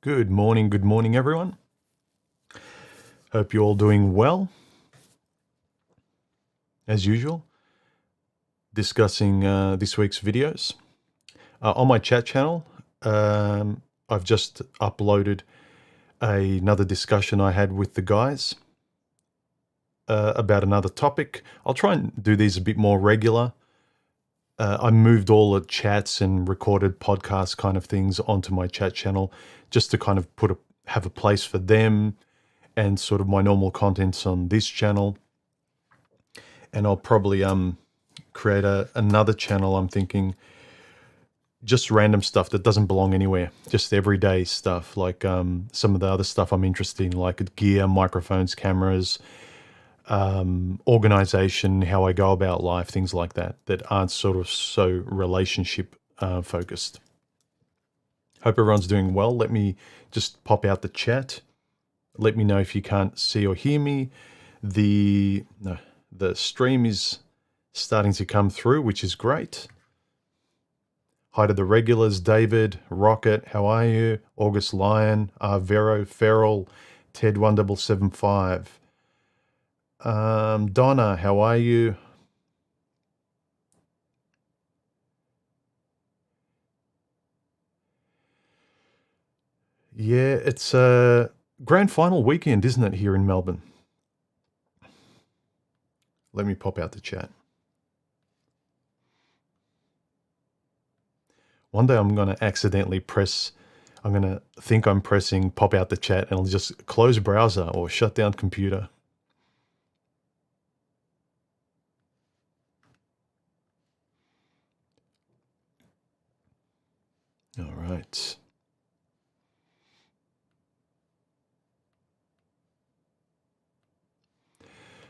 Good morning, everyone. Hope you're all doing well. As usual, discussing this week's videos. On my chat channel, I've just uploaded another discussion I had with the guys about another topic. I'll try and do these a bit more regular. I moved all the chats and recorded podcast kind of things onto my chat channel just to kind of have a place for them and sort of my normal contents on this channel. And I'll probably create another channel, I'm thinking, just random stuff that doesn't belong anywhere, just everyday stuff, like some of the other stuff I'm interested in, like gear, microphones, cameras, organization, how I go about life, things like that aren't sort of so relationship focused. Hope everyone's doing well. Let me just pop out the chat. Let me know if you can't see or hear me. The stream is starting to come through, which is great. Hi to the regulars, David, Rocket, how are you? August Lion, Vero, Feral, Ted1775. Donna, how are you? Yeah, it's a grand final weekend, isn't it, here in Melbourne? Let me pop out the chat. One day I'm going to accidentally I'm going to think I'm pressing pop out the chat and I'll just close browser or shut down computer. All right.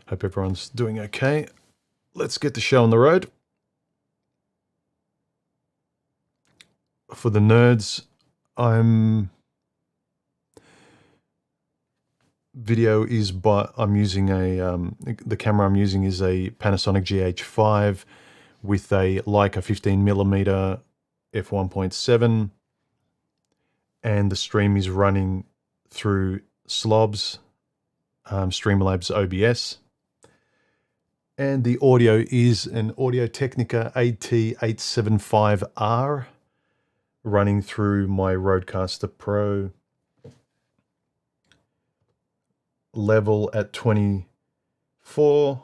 Hope everyone's doing okay. Let's get the show on the road. For the nerds, I'm using the camera I'm using is a Panasonic GH5 with a Leica 15mm f1.7, and the stream is running through Slobs, Streamlabs OBS, and the audio is an Audio-Technica AT875R running through my Rodecaster Pro, level at 24,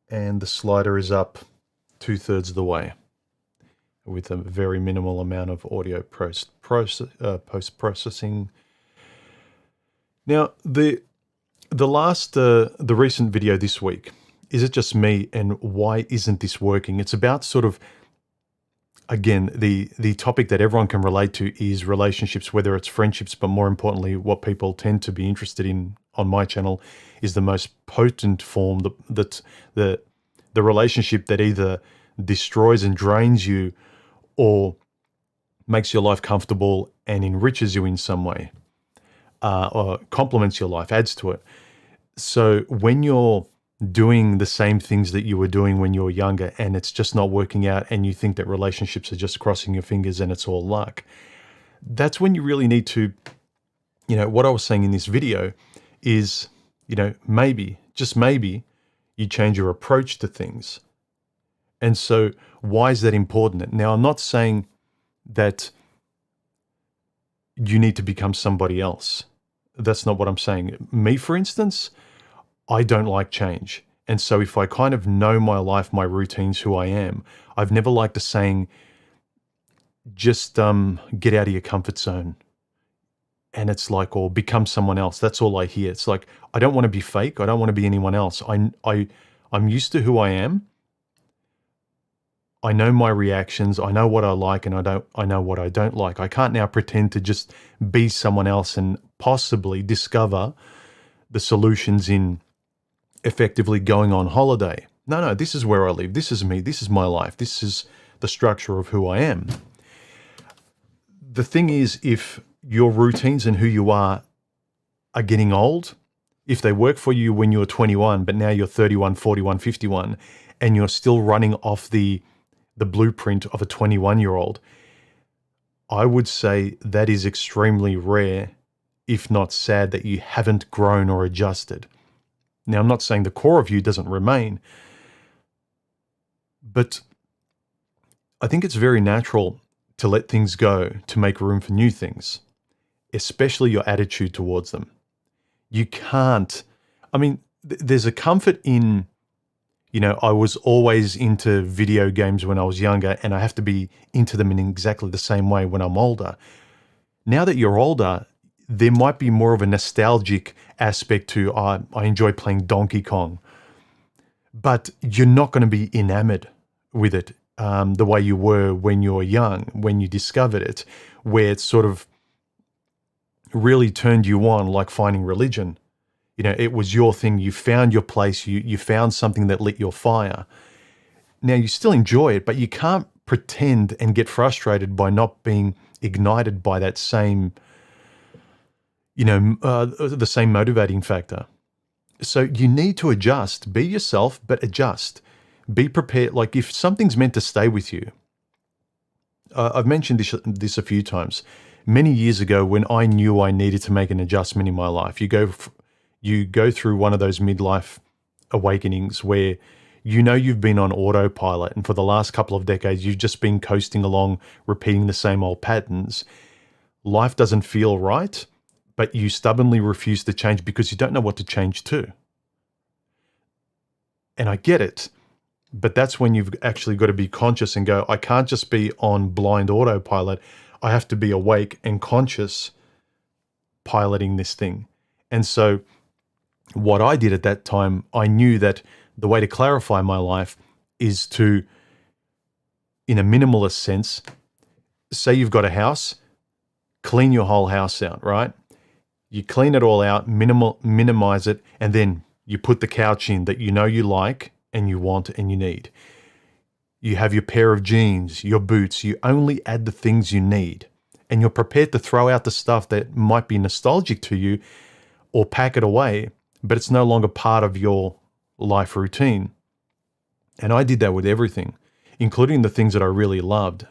and the slider is up 2/3 of the way with a very minimal amount of audio post-processing. Now, the recent video this week, is it just me and why isn't this working? It's about sort of, again, the topic that everyone can relate to is relationships, whether it's friendships, but more importantly, what people tend to be interested in on my channel is the most potent form, the relationship that either destroys and drains you or makes your life comfortable and enriches you in some way, or complements your life, adds to it. So when you're doing the same things that you were doing when you were younger and it's just not working out and you think that relationships are just crossing your fingers and it's all luck, that's when you really need to, what I was saying in this video is, maybe, just maybe, you change your approach to things. And so why is that important? Now, I'm not saying that you need to become somebody else. That's not what I'm saying. Me, for instance, I don't like change. And so if I kind of know my life, my routines, who I am, I've never liked the saying, just get out of your comfort zone. And it's like, or become someone else. That's all I hear. It's like, I don't want to be fake. I don't want to be anyone else. I'm used to who I am. I know my reactions. I know what I like and I know what I don't like. I can't now pretend to just be someone else and possibly discover the solutions in effectively going on holiday. No, this is where I live. This is me. This is my life. This is the structure of who I am. The thing is, if your routines and who you are getting old, if they work for you when you're 21, but now you're 31, 41, 51, and you're still running off the blueprint of a 21-year-old, I would say that is extremely rare, if not sad, that you haven't grown or adjusted. Now, I'm not saying the core of you doesn't remain, but I think it's very natural to let things go to make room for new things, especially your attitude towards them. You can't, I mean, there's a comfort in, I was always into video games when I was younger, and I have to be into them in exactly the same way when I'm older. Now that you're older, there might be more of a nostalgic aspect to, I enjoy playing Donkey Kong, but you're not going to be enamored with it the way you were when you were young, when you discovered it, where it sort of really turned you on, like finding religion. It was your thing. You found your place. You found something that lit your fire. Now, you still enjoy it, but you can't pretend and get frustrated by not being ignited by that same, the same motivating factor. So you need to adjust. Be yourself, but adjust. Be prepared. Like, if something's meant to stay with you, I've mentioned this a few times. Many years ago, when I knew I needed to make an adjustment in my life, you go through one of those midlife awakenings where you've been on autopilot, and for the last couple of decades, you've just been coasting along, repeating the same old patterns. Life doesn't feel right, but you stubbornly refuse to change because you don't know what to change to. And I get it, but that's when you've actually got to be conscious and go, I can't just be on blind autopilot. I have to be awake and conscious piloting this thing. And so what I did at that time, I knew that the way to clarify my life is to, in a minimalist sense, say you've got a house, clean your whole house out, right? You clean it all out, minimize it, and then you put the couch in that you like and you want and you need. You have your pair of jeans, your boots. You only add the things you need, and you're prepared to throw out the stuff that might be nostalgic to you or pack it away, but it's no longer part of your life routine. And I did that with everything, including the things that I really loved.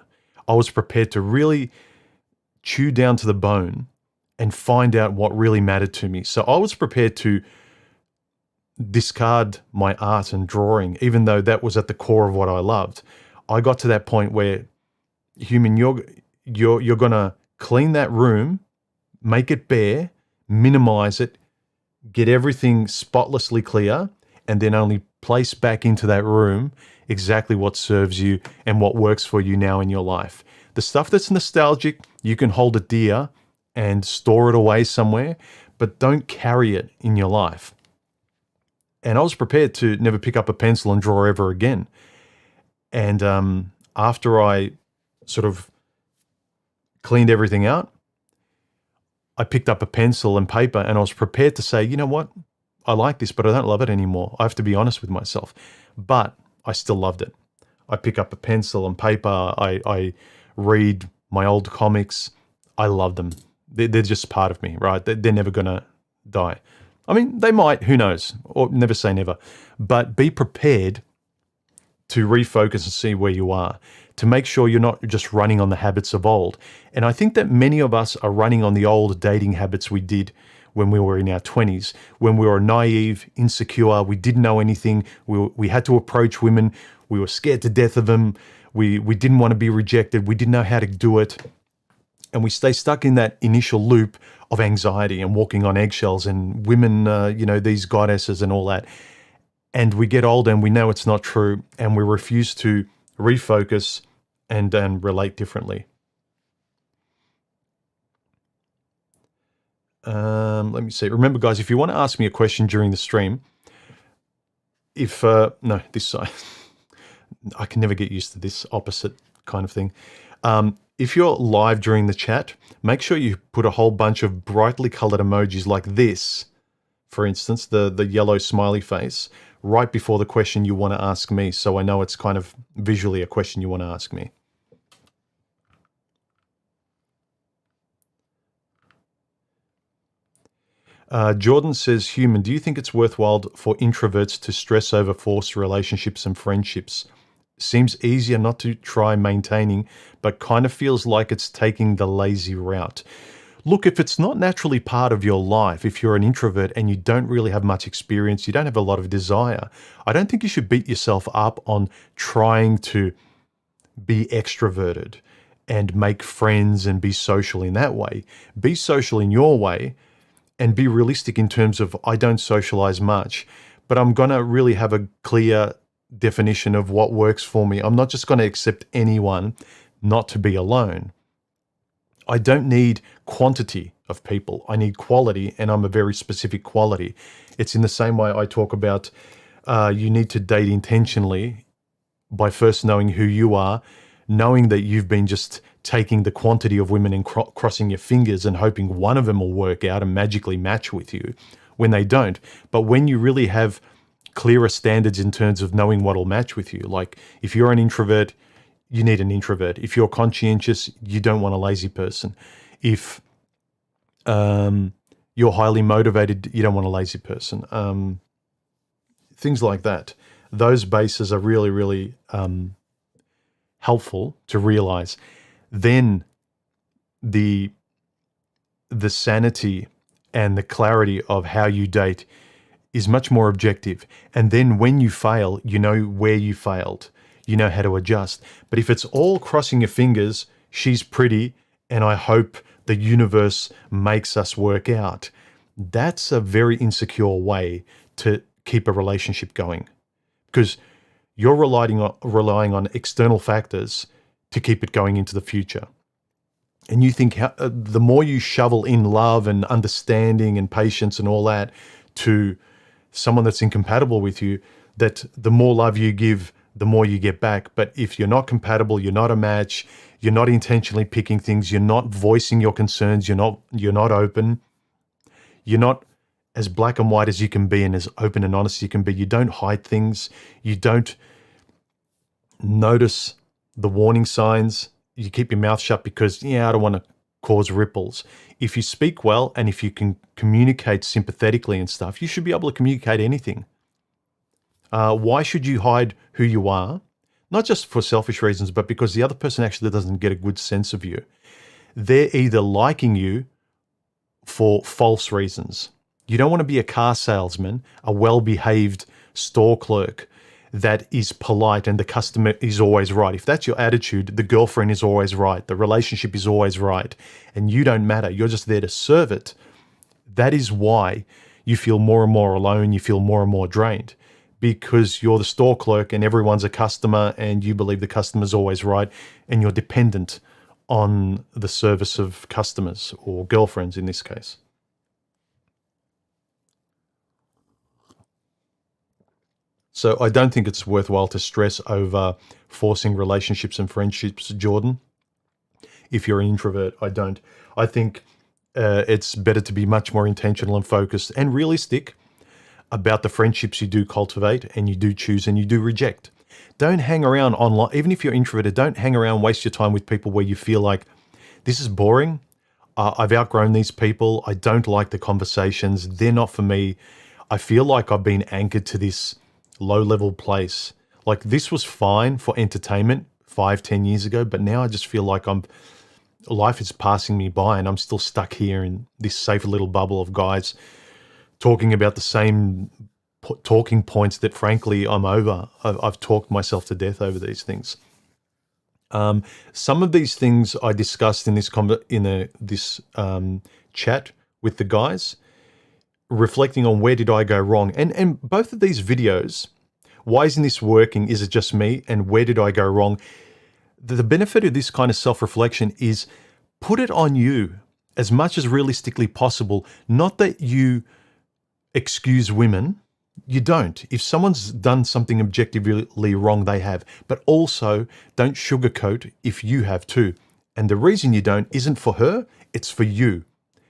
I was prepared to really chew down to the bone and find out what really mattered to me. So I was prepared to discard my art and drawing, even though that was at the core of what I loved. I got to that point where, you're gonna clean that room, make it bare, minimize it, get everything spotlessly clear, and then only place back into that room exactly what serves you and what works for you now in your life. The stuff that's nostalgic, you can hold it dear and store it away somewhere, but don't carry it in your life. And I was prepared to never pick up a pencil and draw ever again. And after I sort of cleaned everything out, I picked up a pencil and paper, and I was prepared to say, you know what? I like this, but I don't love it anymore. I have to be honest with myself. But I still loved it. I pick up a pencil and paper. I read my old comics. I love them. They're just part of me, right? They're never going to die. I mean, they might, who knows, or never say never. But be prepared to refocus and see where you are, to make sure you're not just running on the habits of old. And I think that many of us are running on the old dating habits we did when we were in our 20s, when we were naive, insecure, we didn't know anything, we had to approach women, we were scared to death of them, we didn't want to be rejected, we didn't know how to do it. And we stay stuck in that initial loop of anxiety and walking on eggshells and women, these goddesses and all that. And we get older and we know it's not true, and we refuse to refocus and relate differently. Let me see. Remember, guys, if you want to ask me a question during the stream, this side, I can never get used to this opposite kind of thing. If you're live during the chat, make sure you put a whole bunch of brightly colored emojis like this, for instance, the yellow smiley face, right before the question you want to ask me, so I know it's kind of visually a question you want to ask me. Jordan says, Human, do you think it's worthwhile for introverts to stress over forced relationships and friendships seems easier not to try maintaining, but kind of feels like it's taking the lazy route. Look, if it's not naturally part of your life, if you're an introvert and you don't really have much experience, you don't have a lot of desire, I don't think you should beat yourself up on trying to be extroverted and make friends and be social in that way. Be social in your way and be realistic in terms of, I don't socialize much, but I'm going to really have a clear definition of what works for me. I'm not just going to accept anyone not to be alone. I don't need quantity of people. I need quality, and I'm a very specific quality. It's in the same way I talk about you need to date intentionally by first knowing who you are, knowing that you've been just taking the quantity of women and crossing your fingers and hoping one of them will work out and magically match with you when they don't. But when you really have clearer standards in terms of knowing what will match with you, like if you're an introvert, you need an introvert. If you're conscientious, you don't want a lazy person. If you're highly motivated, you don't want a lazy person. Things like that. Those bases are really, really helpful to realize. Then the sanity and the clarity of how you date is much more objective. And then when you fail, you know where you failed. You know how to adjust. But if it's all crossing your fingers, she's pretty, and I hope the universe makes us work out, that's a very insecure way to keep a relationship going, because you're relying on external factors to keep it going into the future. And you think the more you shovel in love and understanding and patience and all that to someone that's incompatible with you, that the more love you give, the more you get back. But if you're not compatible, you're not a match, you're not intentionally picking things, you're not voicing your concerns, you're not open, you're not as black and white as you can be and as open and honest as you can be, you don't hide things, you don't notice the warning signs, you keep your mouth shut because, I don't want to cause ripples. If you speak well and if you can communicate sympathetically and stuff, you should be able to communicate anything. Why should you hide who you are? Not just for selfish reasons, but because the other person actually doesn't get a good sense of you. They're either liking you for false reasons. You don't want to be a car salesman, a well-behaved store clerk that is polite and the customer is always right. If that's your attitude, the girlfriend is always right, the relationship is always right, and you don't matter. You're just there to serve it. That is why you feel more and more alone, you feel more and more drained, because you're the store clerk and everyone's a customer and you believe the customer's always right, and you're dependent on the service of customers or girlfriends in this case. So I don't think it's worthwhile to stress over forcing relationships and friendships, Jordan. If you're an introvert, I don't. I think it's better to be much more intentional and focused and realistic about the friendships you do cultivate and you do choose and you do reject. Don't hang around online. Even if you're introverted, don't hang around, waste your time with people where you feel like, this is boring. I've outgrown these people. I don't like the conversations. They're not for me. I feel like I've been anchored to this low-level place. Like, this was fine for entertainment 5-10 years ago, but now I just feel like life is passing me by and I'm still stuck here in this safe little bubble of guys talking about the same talking points that, frankly, I'm over. I've talked myself to death over these things. Some of these things I discussed in this chat with the guys, reflecting on where did I go wrong. And both of these videos, why isn't this working? Is it just me? And where did I go wrong? The benefit of this kind of self-reflection is put it on you as much as realistically possible. Not that you excuse women. You don't. If someone's done something objectively wrong, they have. But also, don't sugarcoat if you have too. And the reason you don't isn't for her, it's for you.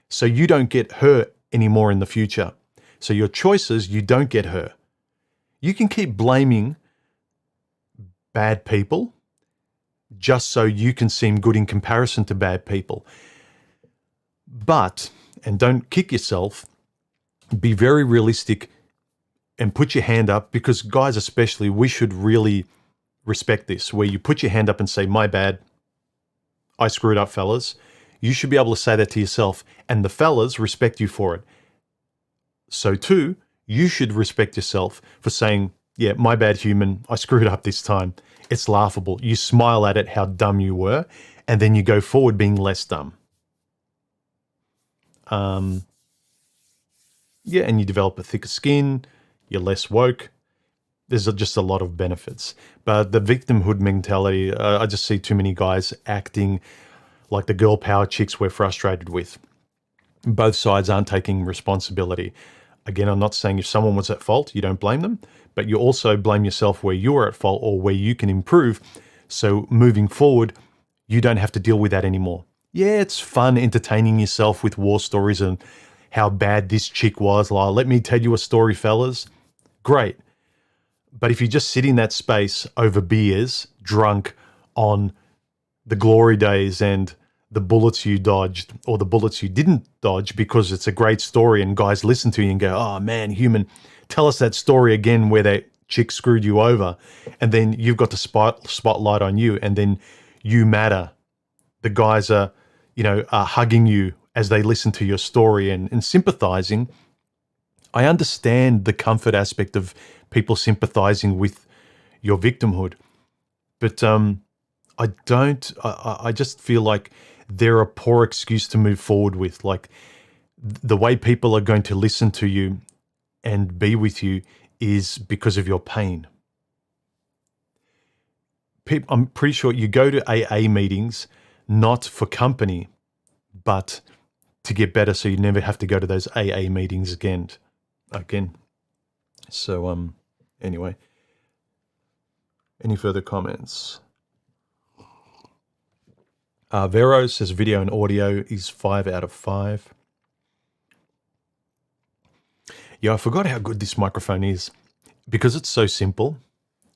So you don't get her anymore in the future. So your choices, you don't get her. You can keep blaming bad people just so you can seem good in comparison to bad people. But, and don't kick yourself, be very realistic and put your hand up, because guys especially, we should really respect this, where you put your hand up and say, my bad, I screwed up, fellas. You should be able to say that to yourself, and the fellas respect you for it. So too, you should respect yourself for saying, yeah, my bad, human, I screwed up this time. It's laughable. You smile at it, how dumb you were, and then you go forward being less dumb. Yeah, and you develop a thicker skin, you're less woke. There's just a lot of benefits. But the victimhood mentality, I just see too many guys acting like the girl power chicks we're frustrated with. Both sides aren't taking responsibility. Again, I'm not saying if someone was at fault, you don't blame them, but you also blame yourself where you're at fault or where you can improve. So moving forward, you don't have to deal with that anymore. Yeah, it's fun entertaining yourself with war stories and how bad this chick was. Like, let me tell you a story, fellas. Great. But if you just sit in that space over beers, drunk on the glory days and the bullets you dodged or the bullets you didn't dodge because it's a great story and guys listen to you and go, oh man, human, tell us that story again where that chick screwed you over. And then you've got the spotlight on you and then you matter. The guys are, are hugging you as they listen to your story and sympathizing. I understand the comfort aspect of people sympathizing with your victimhood, but I just feel like they're a poor excuse to move forward with. Like the way people are going to listen to you and be with you is because of your pain. I'm pretty sure you go to AA meetings not for company, but to get better so you never have to go to those AA meetings again. So, anyway. Any further comments? Vero says video and audio is 5 out of 5. Yeah, I forgot how good this microphone is. Because it's so simple.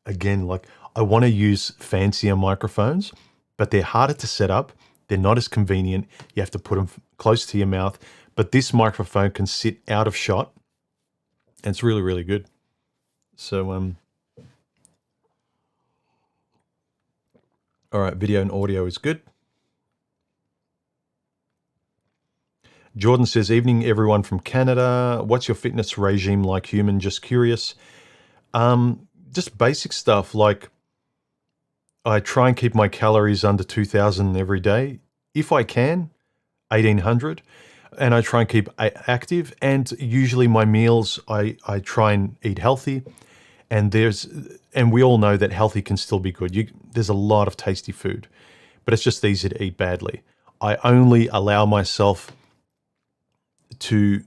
Again, like I want to use fancier microphones, but they're harder to set up. They're not as convenient. You have to put them close to your mouth. But this microphone can sit out of shot. And it's really, really good. So, all right, video and audio is good. Jordan says, evening everyone from Canada. What's your fitness regime like, human? Just curious. Just basic stuff like I try and keep my calories under 2,000 every day. If I can, 1,800. And I try and keep active. And usually my meals, I try and eat healthy. And we all know that healthy can still be good. There's a lot of tasty food, but it's just easy to eat badly. I only allow myself to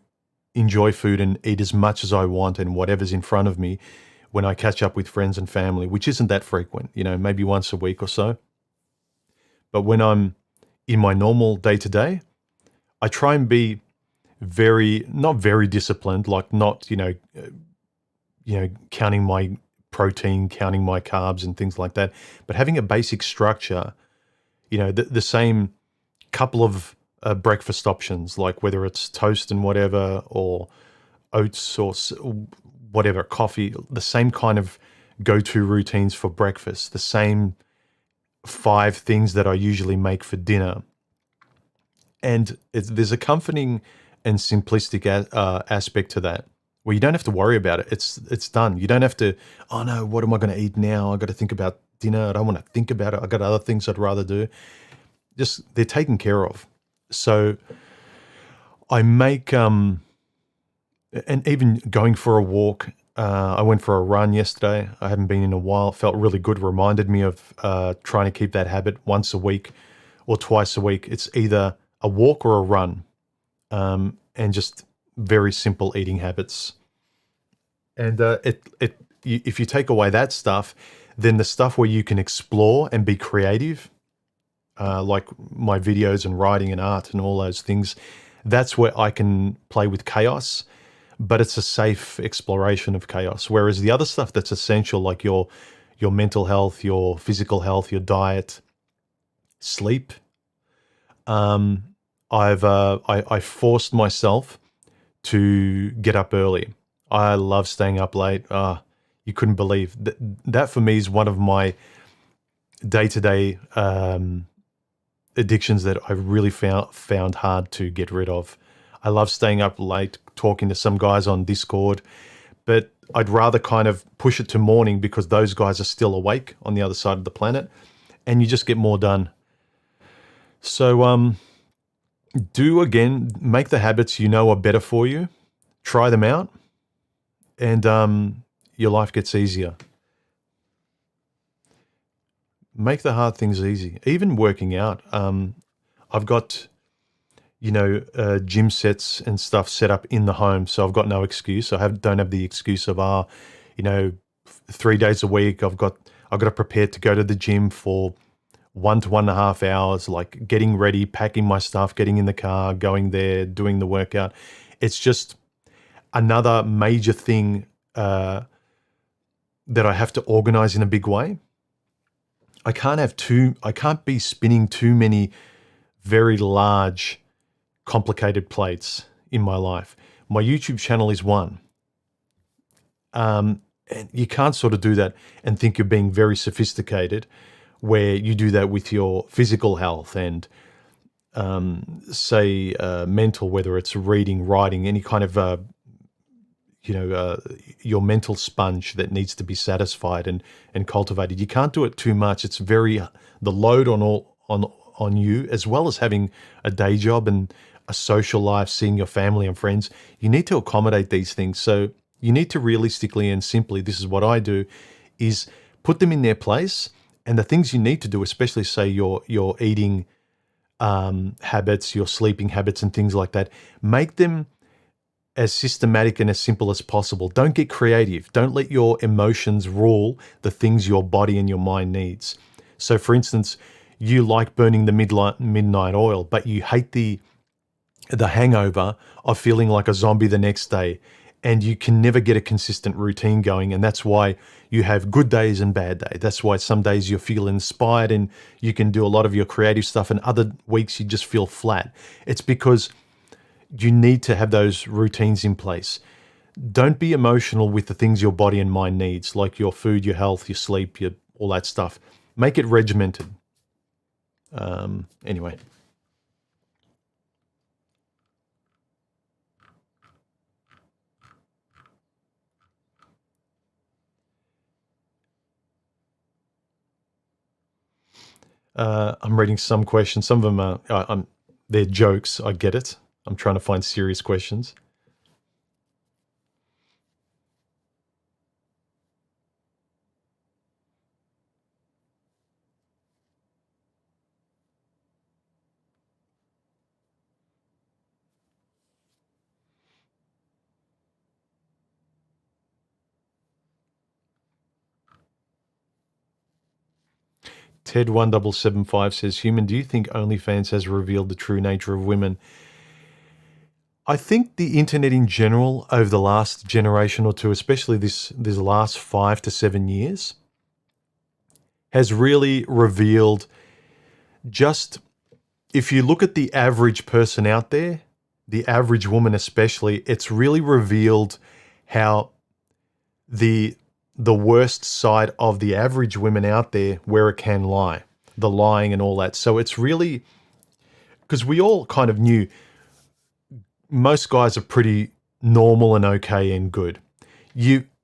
enjoy food and eat as much as I want and whatever's in front of me when I catch up with friends and family, which isn't that frequent, maybe once a week or so. But when I'm in my normal day-to-day, I try and be not very disciplined, like not, counting my protein, counting my carbs and things like that, but having a basic structure, the same couple of breakfast options, like whether it's toast and whatever, or oats or whatever, coffee, the same kind of go-to routines for breakfast, the same 5 things that I usually make for dinner. And there's a comforting and simplistic aspect to that, where you don't have to worry about it. It's done. You don't have to, oh no, what am I going to eat now? I got to think about dinner. I don't want to think about it. I got other things I'd rather do. Just, they're taken care of. So I make, and even going for a walk, I went for a run yesterday. I haven't been in a while. It felt really good. Reminded me of trying to keep that habit once a week or twice a week. It's either a walk or a run, and just very simple eating habits. And if you take away that stuff, then the stuff where you can explore and be creative, like my videos and writing and art and all those things, that's where I can play with chaos, but it's a safe exploration of chaos. Whereas the other stuff that's essential, like your mental health, your physical health, your diet, sleep, I forced myself to get up early. I love staying up late. you couldn't believe. That for me is one of my day-to-day addictions that I really found hard to get rid of. I love staying up late, talking to some guys on Discord, but I'd rather kind of push it to morning because those guys are still awake on the other side of the planet, and you just get more done. So make the habits you know are better for you, try them out, and your life gets easier. Make the hard things easy. Even working out. I've got, gym sets and stuff set up in the home, so I've got no excuse. Don't have the excuse of 3 days a week I've got to prepare to go to the gym for 1 to 1.5 hours, like getting ready, packing my stuff, getting in the car, going there, doing the workout. It's just another major thing that I have to organize in a big way. I can't be spinning too many very large, complicated plates in my life. My YouTube channel is one. And you can't sort of do that and think you're being very sophisticated, where you do that with your physical health and mental, whether it's reading, writing, any kind of your mental sponge that needs to be satisfied and cultivated. You can't do it too much. It's the load on you, as well as having a day job and a social life, seeing your family and friends. You need to accommodate these things. So you need to realistically and simply, this is what I do, is put them in their place. And the things you need to do, especially say your eating habits, your sleeping habits and things like that, make them as systematic and as simple as possible. Don't get creative. Don't let your emotions rule the things your body and your mind needs. So for instance, you like burning the midnight oil, but you hate the hangover of feeling like a zombie the next day, and you can never get a consistent routine going. And that's why you have good days and bad days. That's why some days you feel inspired and you can do a lot of your creative stuff, and other weeks you just feel flat. It's because you need to have those routines in place. Don't be emotional with the things your body and mind needs, like your food, your health, your sleep, all that stuff. Make it regimented. Anyway. I'm reading some questions. Some of them are, they're jokes. I get it. I'm trying to find serious questions. Ted1775 says, Human, do you think OnlyFans has revealed the true nature of women? I think the internet in general, over the last generation or two, especially this last 5 to 7 years, has really revealed just, if you look at the average person out there, the average woman especially, it's really revealed how the worst side of the average women out there, where it can lie, the lying and all that. So it's really, because we all kind of knew most guys are pretty normal and okay and good.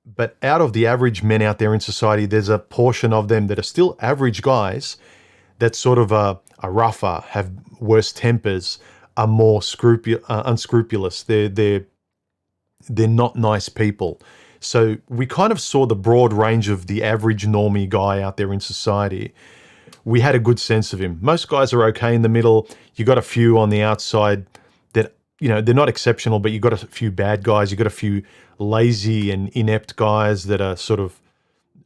But out of the average men out there in society, there's a portion of them that are still average guys that sort of are rougher, have worse tempers, are more unscrupulous. They're not nice people. So we kind of saw the broad range of the average normie guy out there in society. We had a good sense of him. Most guys are okay in the middle. You got a few on the outside that, they're not exceptional, but you got a few bad guys. You got a few lazy and inept guys that are sort of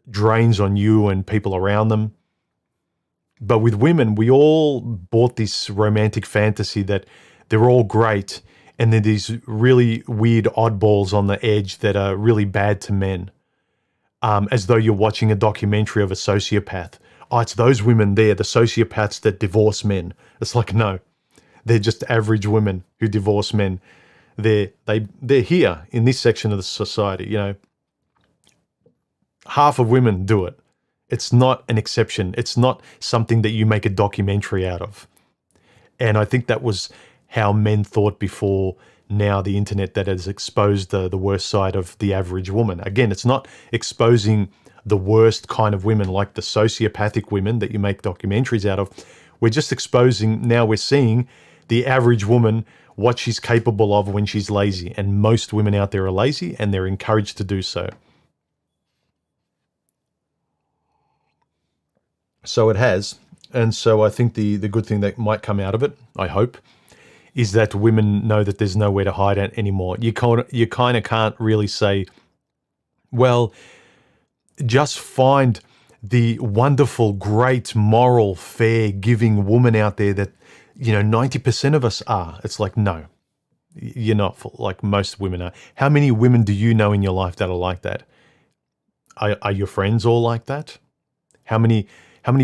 drains on you and people around them. But with women, we all bought this romantic fantasy that they're all great, and then these really weird oddballs on the edge that are really bad to men, as though you're watching a documentary of a sociopath. Oh, it's those women there, the sociopaths that divorce men. It's like, no, they're just average women who divorce men. They're here in this section of the society, Half of women do it. It's not an exception. It's not something that you make a documentary out of. And I think that was how men thought before now the internet that has exposed the worst side of the average woman. Again, it's not exposing the worst kind of women like the sociopathic women that you make documentaries out of. We're just exposing, now we're seeing the average woman, what she's capable of when she's lazy. And most women out there are lazy and they're encouraged to do so. So it has. And so I think the good thing that might come out of it, I hope, is that women know that there's nowhere to hide it anymore. You kind of can't really say, well, just find the wonderful, great, moral, fair, giving woman out there that, 90% of us are. It's like, no, you're not like most women are. How many women do you know in your life that are like that? Are your friends all like that? How many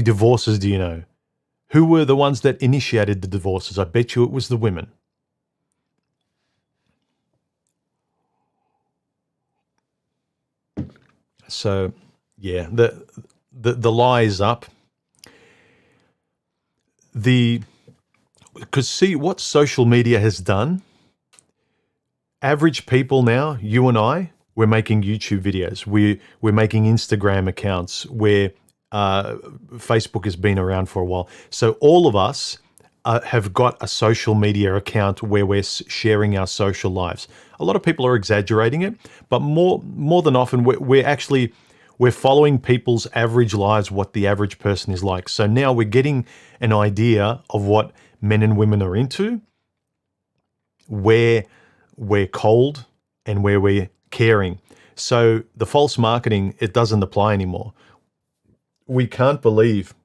divorces do you know? Who were the ones that initiated the divorces? I bet you it was the women. So, yeah, the lie is up. Because see what social media has done. Average people now, you and I, we're making YouTube videos. We're making Instagram accounts. Facebook has been around for a while. So all of us have got a social media account where we're sharing our social lives. A lot of people are exaggerating it, but more than often we're following people's average lives, what the average person is like. So now we're getting an idea of what men and women are into, where we're cold and where we're caring. So the false marketing, it doesn't apply anymore. We can't believe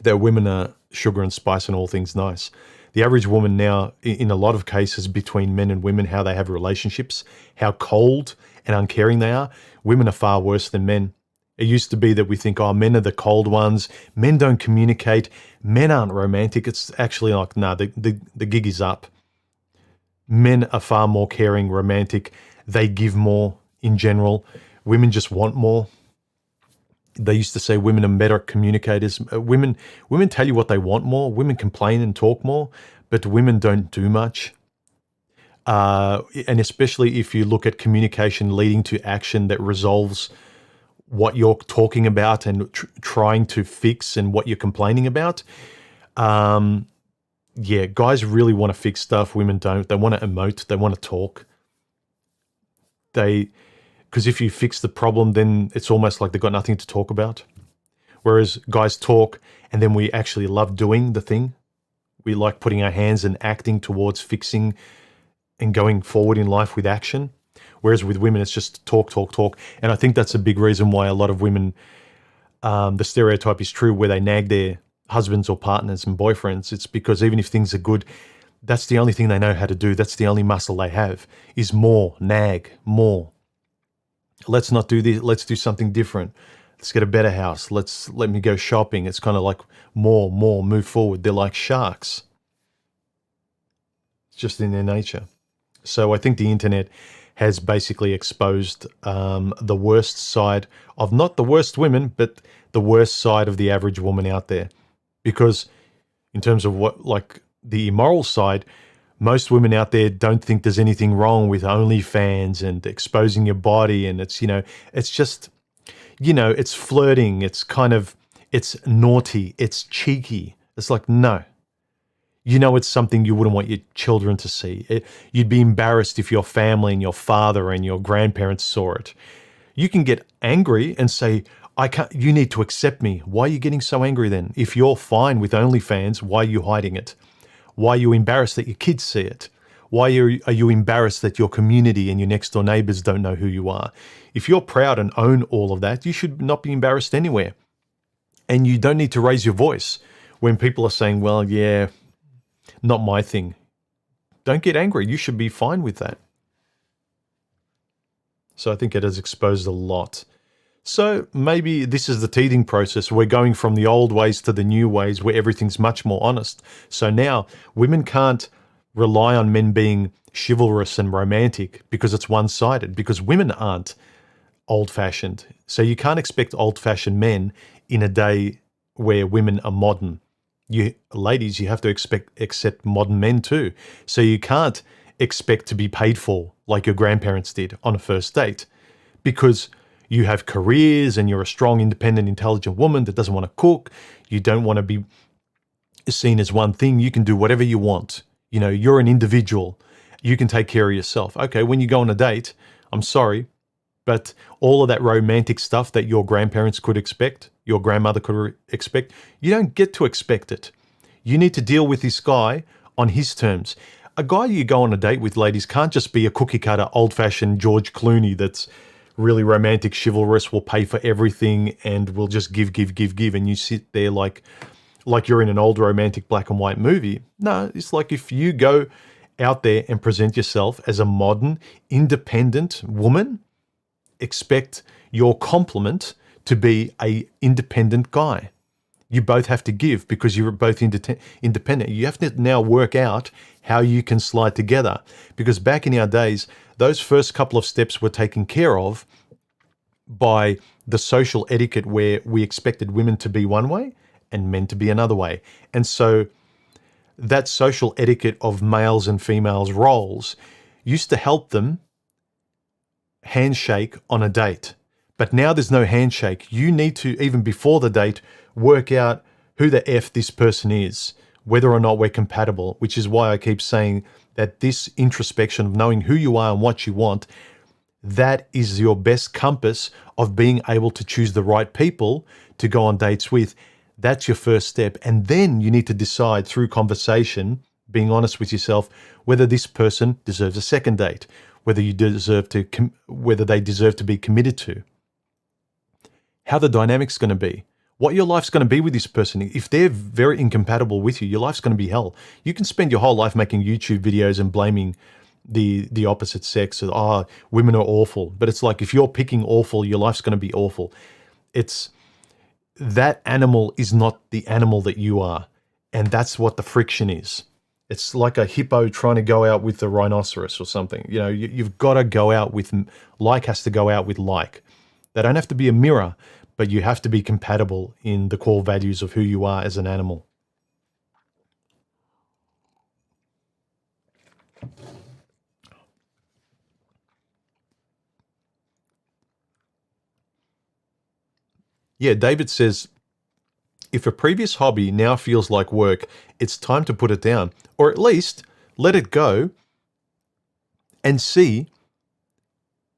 that women are sugar and spice and all things nice. The average woman now, in a lot of cases between men and women, how they have relationships, how cold and uncaring they are, women are far worse than men. It used to be that we think, oh, men are the cold ones, men don't communicate, men aren't romantic. It's actually like, no, the gig is up. Men are far more caring, romantic. They give more in general. Women just want more. They used to say women are better communicators. Women tell you what they want more. Women complain and talk more, but women don't do much. And especially if you look at communication leading to action that resolves what you're talking about and trying to fix and what you're complaining about. Yeah, guys really want to fix stuff. Women don't. They want to emote. They want to talk. Because if you fix the problem, then it's almost like they've got nothing to talk about. Whereas guys talk and then we actually love doing the thing. We like putting our hands and acting towards fixing and going forward in life with action. Whereas with women, it's just talk, talk, talk. And I think that's a big reason why a lot of women, the stereotype is true, where they nag their husbands or partners and boyfriends. It's because even if things are good, that's the only thing they know how to do. That's the only muscle they have, is more, nag, more. Let's not do this. Let's do something different. Let's get a better house. Let me go shopping. It's kind of like more, move forward. They're like sharks. It's just in their nature. So I think the internet has basically exposed the worst side of not the worst women, but the worst side of the average woman out there. Because in terms of what, like the immoral side, most women out there don't think there's anything wrong with OnlyFans and exposing your body. And it's, it's just, it's flirting. It's it's naughty. It's cheeky. It's like, no. It's something you wouldn't want your children to see. You'd be embarrassed if your family and your father and your grandparents saw it. You can get angry and say, you need to accept me. Why are you getting so angry then? If you're fine with OnlyFans, why are you hiding it? Why are you embarrassed that your kids see it? Why are you embarrassed that your community and your next door neighbors don't know who you are? If you're proud and own all of that, you should not be embarrassed anywhere. And you don't need to raise your voice when people are saying, well, yeah, not my thing. Don't get angry. You should be fine with that. So I think it has exposed a lot. So maybe this is the teething process. We're going from the old ways to the new ways where everything's much more honest. So now women can't rely on men being chivalrous and romantic because it's one-sided, because women aren't old-fashioned. So you can't expect old-fashioned men in a day where women are modern. You ladies, you have to accept modern men too. So you can't expect to be paid for like your grandparents did on a first date, because you have careers and you're a strong, independent, intelligent woman that doesn't want to cook. You don't want to be seen as one thing. You can do whatever you want. You know, you're an individual. You can take care of yourself. Okay, when you go on a date, I'm sorry, but all of that romantic stuff that your grandparents could expect, your grandmother could expect, you don't get to expect it. You need to deal with this guy on his terms. A guy you go on a date with, ladies, can't just be a cookie cutter, old-fashioned George Clooney that's really romantic, chivalrous, will pay for everything and will just give, and you sit there like you're in an old romantic black and white movie. No, it's like if you go out there and present yourself as a modern, independent woman, expect your complement to be a independent guy. You both have to give because you're both independent. You have to now work out how you can slide together, because back in our days, those first couple of steps were taken care of by the social etiquette where we expected women to be one way and men to be another way. And so that social etiquette of males and females roles used to help them handshake on a date. But now there's no handshake. You need to, even before the date, work out who the F this person is, whether or not we're compatible, which is why I keep saying that this introspection of knowing who you are and what you want, that is your best compass of being able to choose the right people to go on dates with. That's your first step. And then you need to decide through conversation, being honest with yourself, whether this person deserves a second date, whether they deserve to be committed to, how the dynamic's going to be, what your life's going to be with this person. If they're very incompatible with you, your life's going to be hell. You can spend your whole life making YouTube videos and blaming the opposite sex. Oh, women are awful. But it's like, if you're picking awful, your life's going to be awful. It's that animal is not the animal that you are. And that's what the friction is. It's like a hippo trying to go out with a rhinoceros or something. You know, you've got to go out with, like has to go out with like. They don't have to be a mirror, but you have to be compatible in the core values of who you are as an animal. Yeah, David says, if a previous hobby now feels like work, it's time to put it down, or at least let it go and see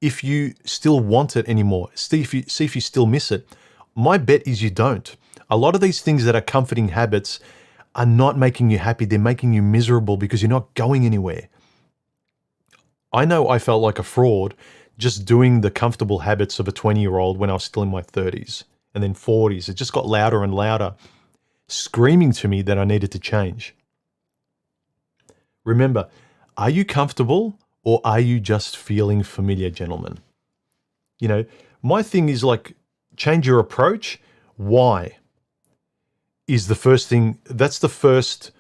if you still want it anymore. See if you still miss it. My bet is you don't. A lot of these things that are comforting habits are not making you happy. They're making you miserable because you're not going anywhere. I know I felt like a fraud just doing the comfortable habits of a 20-year-old when I was still in my 30s and then 40s. It just got louder and louder, screaming to me that I needed to change. Remember, are you comfortable or are you just feeling familiar, gentlemen? You know, my thing is like, change your approach. Why is the first thing, that's the first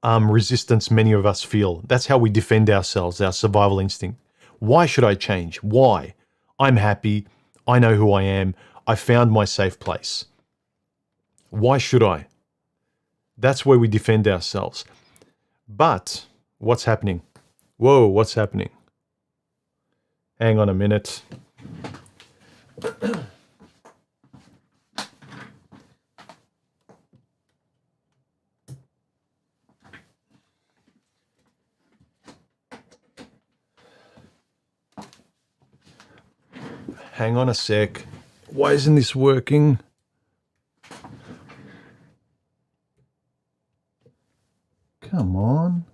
resistance many of us feel. That's how we defend ourselves, our survival instinct. Why should I change? Why? I'm happy. I know who I am. I found my safe place. Why should I? That's where we defend ourselves. But what's happening? Whoa, what's happening? Hang on a minute. Hang on a sec. Why isn't this working? Come on.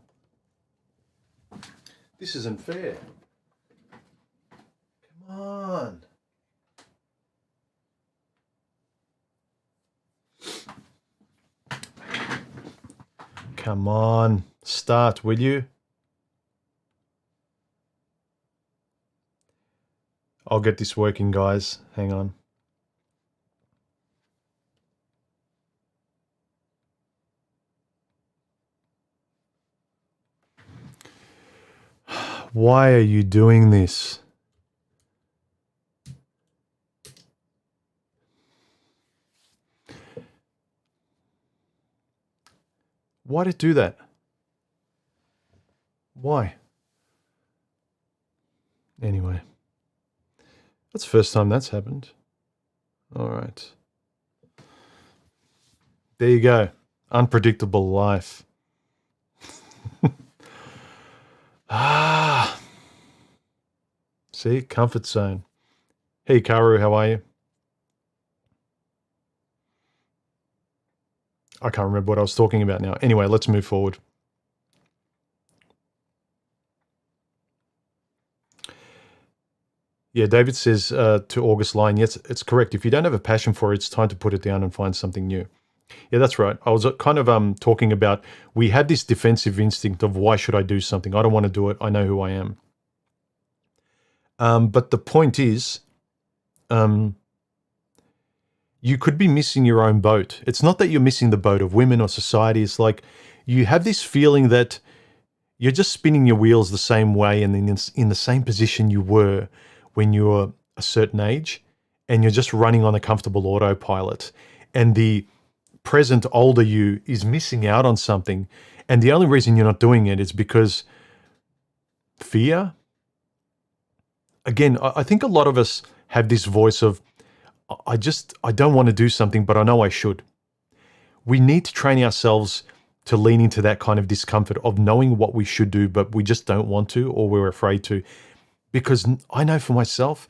This isn't fair. Come on. Come on. Start, will you? I'll get this working, guys. Hang on. Why are you doing this? Why did it do that? Why? Anyway, that's the first time that's happened. All right. There you go. Unpredictable life. See, comfort zone. Hey, Karu, how are you? I can't remember what I was talking about now. Anyway, let's move forward. Yeah, David says to August Line, yes, it's correct. If you don't have a passion for it, it's time to put it down and find something new. Yeah, that's right. I was kind of talking about, we have this defensive instinct of why should I do something? I don't want to do it. I know who I am. But the point is, you could be missing your own boat. It's not that you're missing the boat of women or society. It's like you have this feeling that you're just spinning your wheels the same way and in the same position you were when you were a certain age, and you're just running on a comfortable autopilot. And the present older you is missing out on something. And the only reason you're not doing it is because fear. Again, I think a lot of us have this voice of, I don't want to do something, but I know I should. We need to train ourselves to lean into that kind of discomfort of knowing what we should do, but we just don't want to, or we're afraid to. Because I know for myself,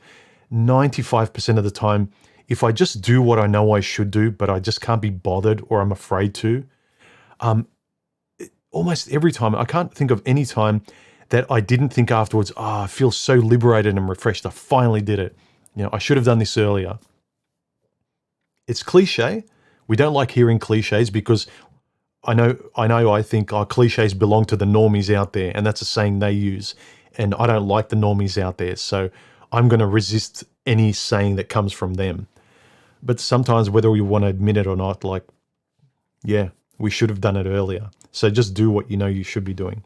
95% of the time, if I just do what I know I should do, but I just can't be bothered or I'm afraid to, almost every time, I can't think of any time that I didn't think afterwards, I feel so liberated and refreshed. I finally did it. I should have done this earlier. It's cliche. We don't like hearing cliches because I think our cliches belong to the normies out there, and that's a saying they use. And I don't like the normies out there, so I'm going to resist any saying that comes from them. But sometimes, whether we want to admit it or not, yeah, we should have done it earlier. So just do what you know you should be doing.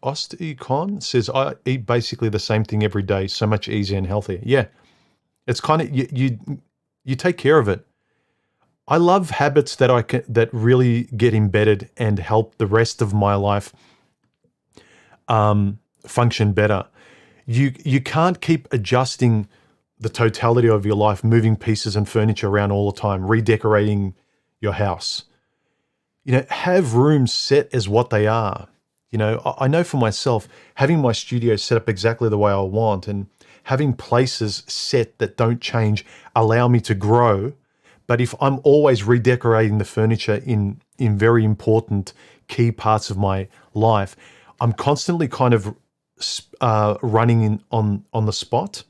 Osticon says, I eat basically the same thing every day, so much easier and healthier. Yeah, it's kind of, you take care of it. I love habits that really get embedded and help the rest of my life function better. You can't keep adjusting the totality of your life, moving pieces and furniture around all the time, redecorating your house. Have rooms set as what they are. I know for myself, having my studio set up exactly the way I want and having places set that don't change allow me to grow. But if I'm always redecorating the furniture in very important key parts of my life, I'm constantly kind of running on the spot.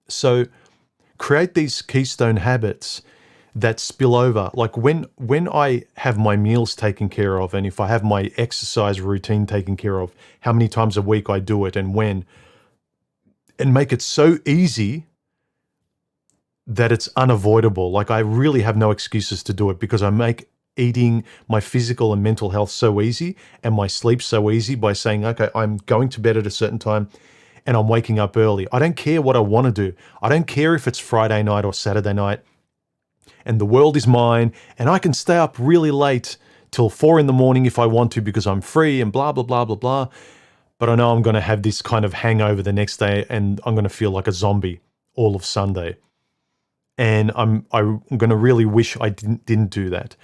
So create these keystone habits that spill over. Like when I have my meals taken care of, and if I have my exercise routine taken care of, how many times a week I do it and when, and make it so easy that it's unavoidable. Like I really have no excuses to do it because I make eating my physical and mental health so easy and my sleep so easy by saying, okay, I'm going to bed at a certain time and I'm waking up early. I don't care what I want to do. I don't care if it's Friday night or Saturday night and the world is mine and I can stay up really late till 4 a.m. if I want to because I'm free and blah, blah, blah, blah, blah. But I know I'm going to have this kind of hangover the next day and I'm going to feel like a zombie all of Sunday. And I'm going to really wish I didn't do that.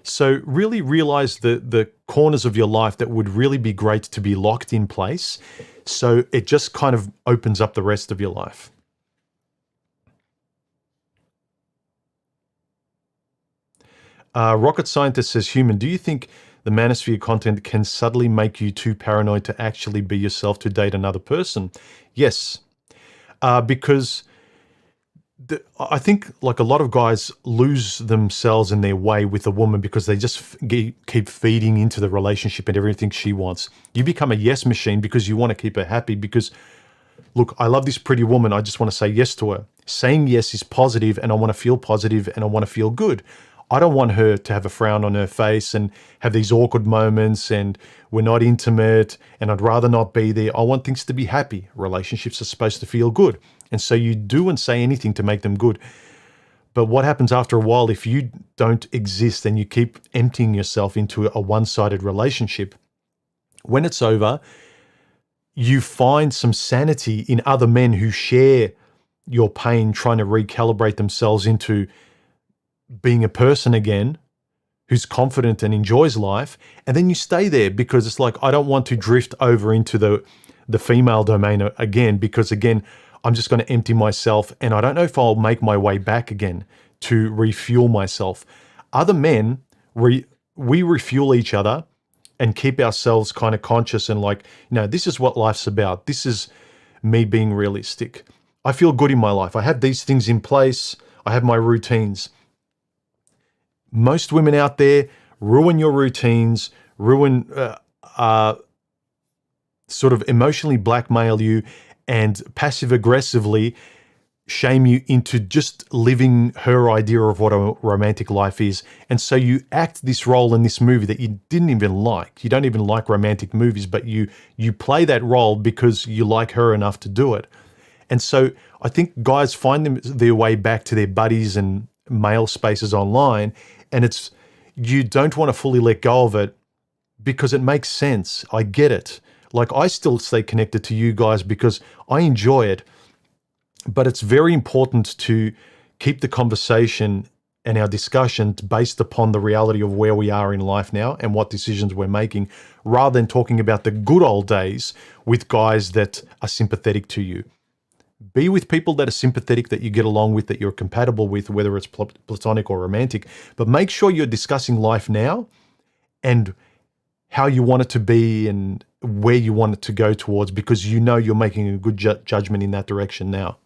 So really realize the corners of your life that would really be great to be locked in place. So it just kind of opens up the rest of your life. Rocket Scientist says, Human, do you think the manosphere content can subtly make you too paranoid to actually be yourself to date another person? Yes, because I think like a lot of guys lose themselves in their way with a woman because they just keep feeding into the relationship and everything she wants. You become a yes machine because you want to keep her happy because look, I love this pretty woman. I just want to say yes to her. Saying yes is positive, and I want to feel positive, and I want to feel good. I don't want her to have a frown on her face and have these awkward moments and we're not intimate and I'd rather not be there. I want things to be happy. Relationships are supposed to feel good. And so you do and say anything to make them good. But what happens after a while if you don't exist and you keep emptying yourself into a one-sided relationship? When it's over, you find some sanity in other men who share your pain, trying to recalibrate themselves into being a person again who's confident and enjoys life. And then you stay there because it's like, I don't want to drift over into the female domain again, because again, I'm just going to empty myself and I don't know if I'll make my way back again to refuel myself. Other men, we refuel each other and keep ourselves kind of conscious and like, this is what life's about. This is me being realistic. I feel good in my life. I have these things in place. I have my routines. Most women out there ruin your routines, sort of emotionally blackmail you and passive aggressively shame you into just living her idea of what a romantic life is. And so you act this role in this movie that you didn't even like. You don't even like romantic movies, but you play that role because you like her enough to do it. And so I think guys find their way back to their buddies and male spaces online, and you don't want to fully let go of it because it makes sense. I get it. Like, I still stay connected to you guys because I enjoy it, but it's very important to keep the conversation and our discussions based upon the reality of where we are in life now and what decisions we're making, rather than talking about the good old days with guys that are sympathetic to you. Be with people that are sympathetic, that you get along with, that you're compatible with, whether it's platonic or romantic. But make sure you're discussing life now and how you want it to be and where you want it to go towards, because you're making a good judgment in that direction now.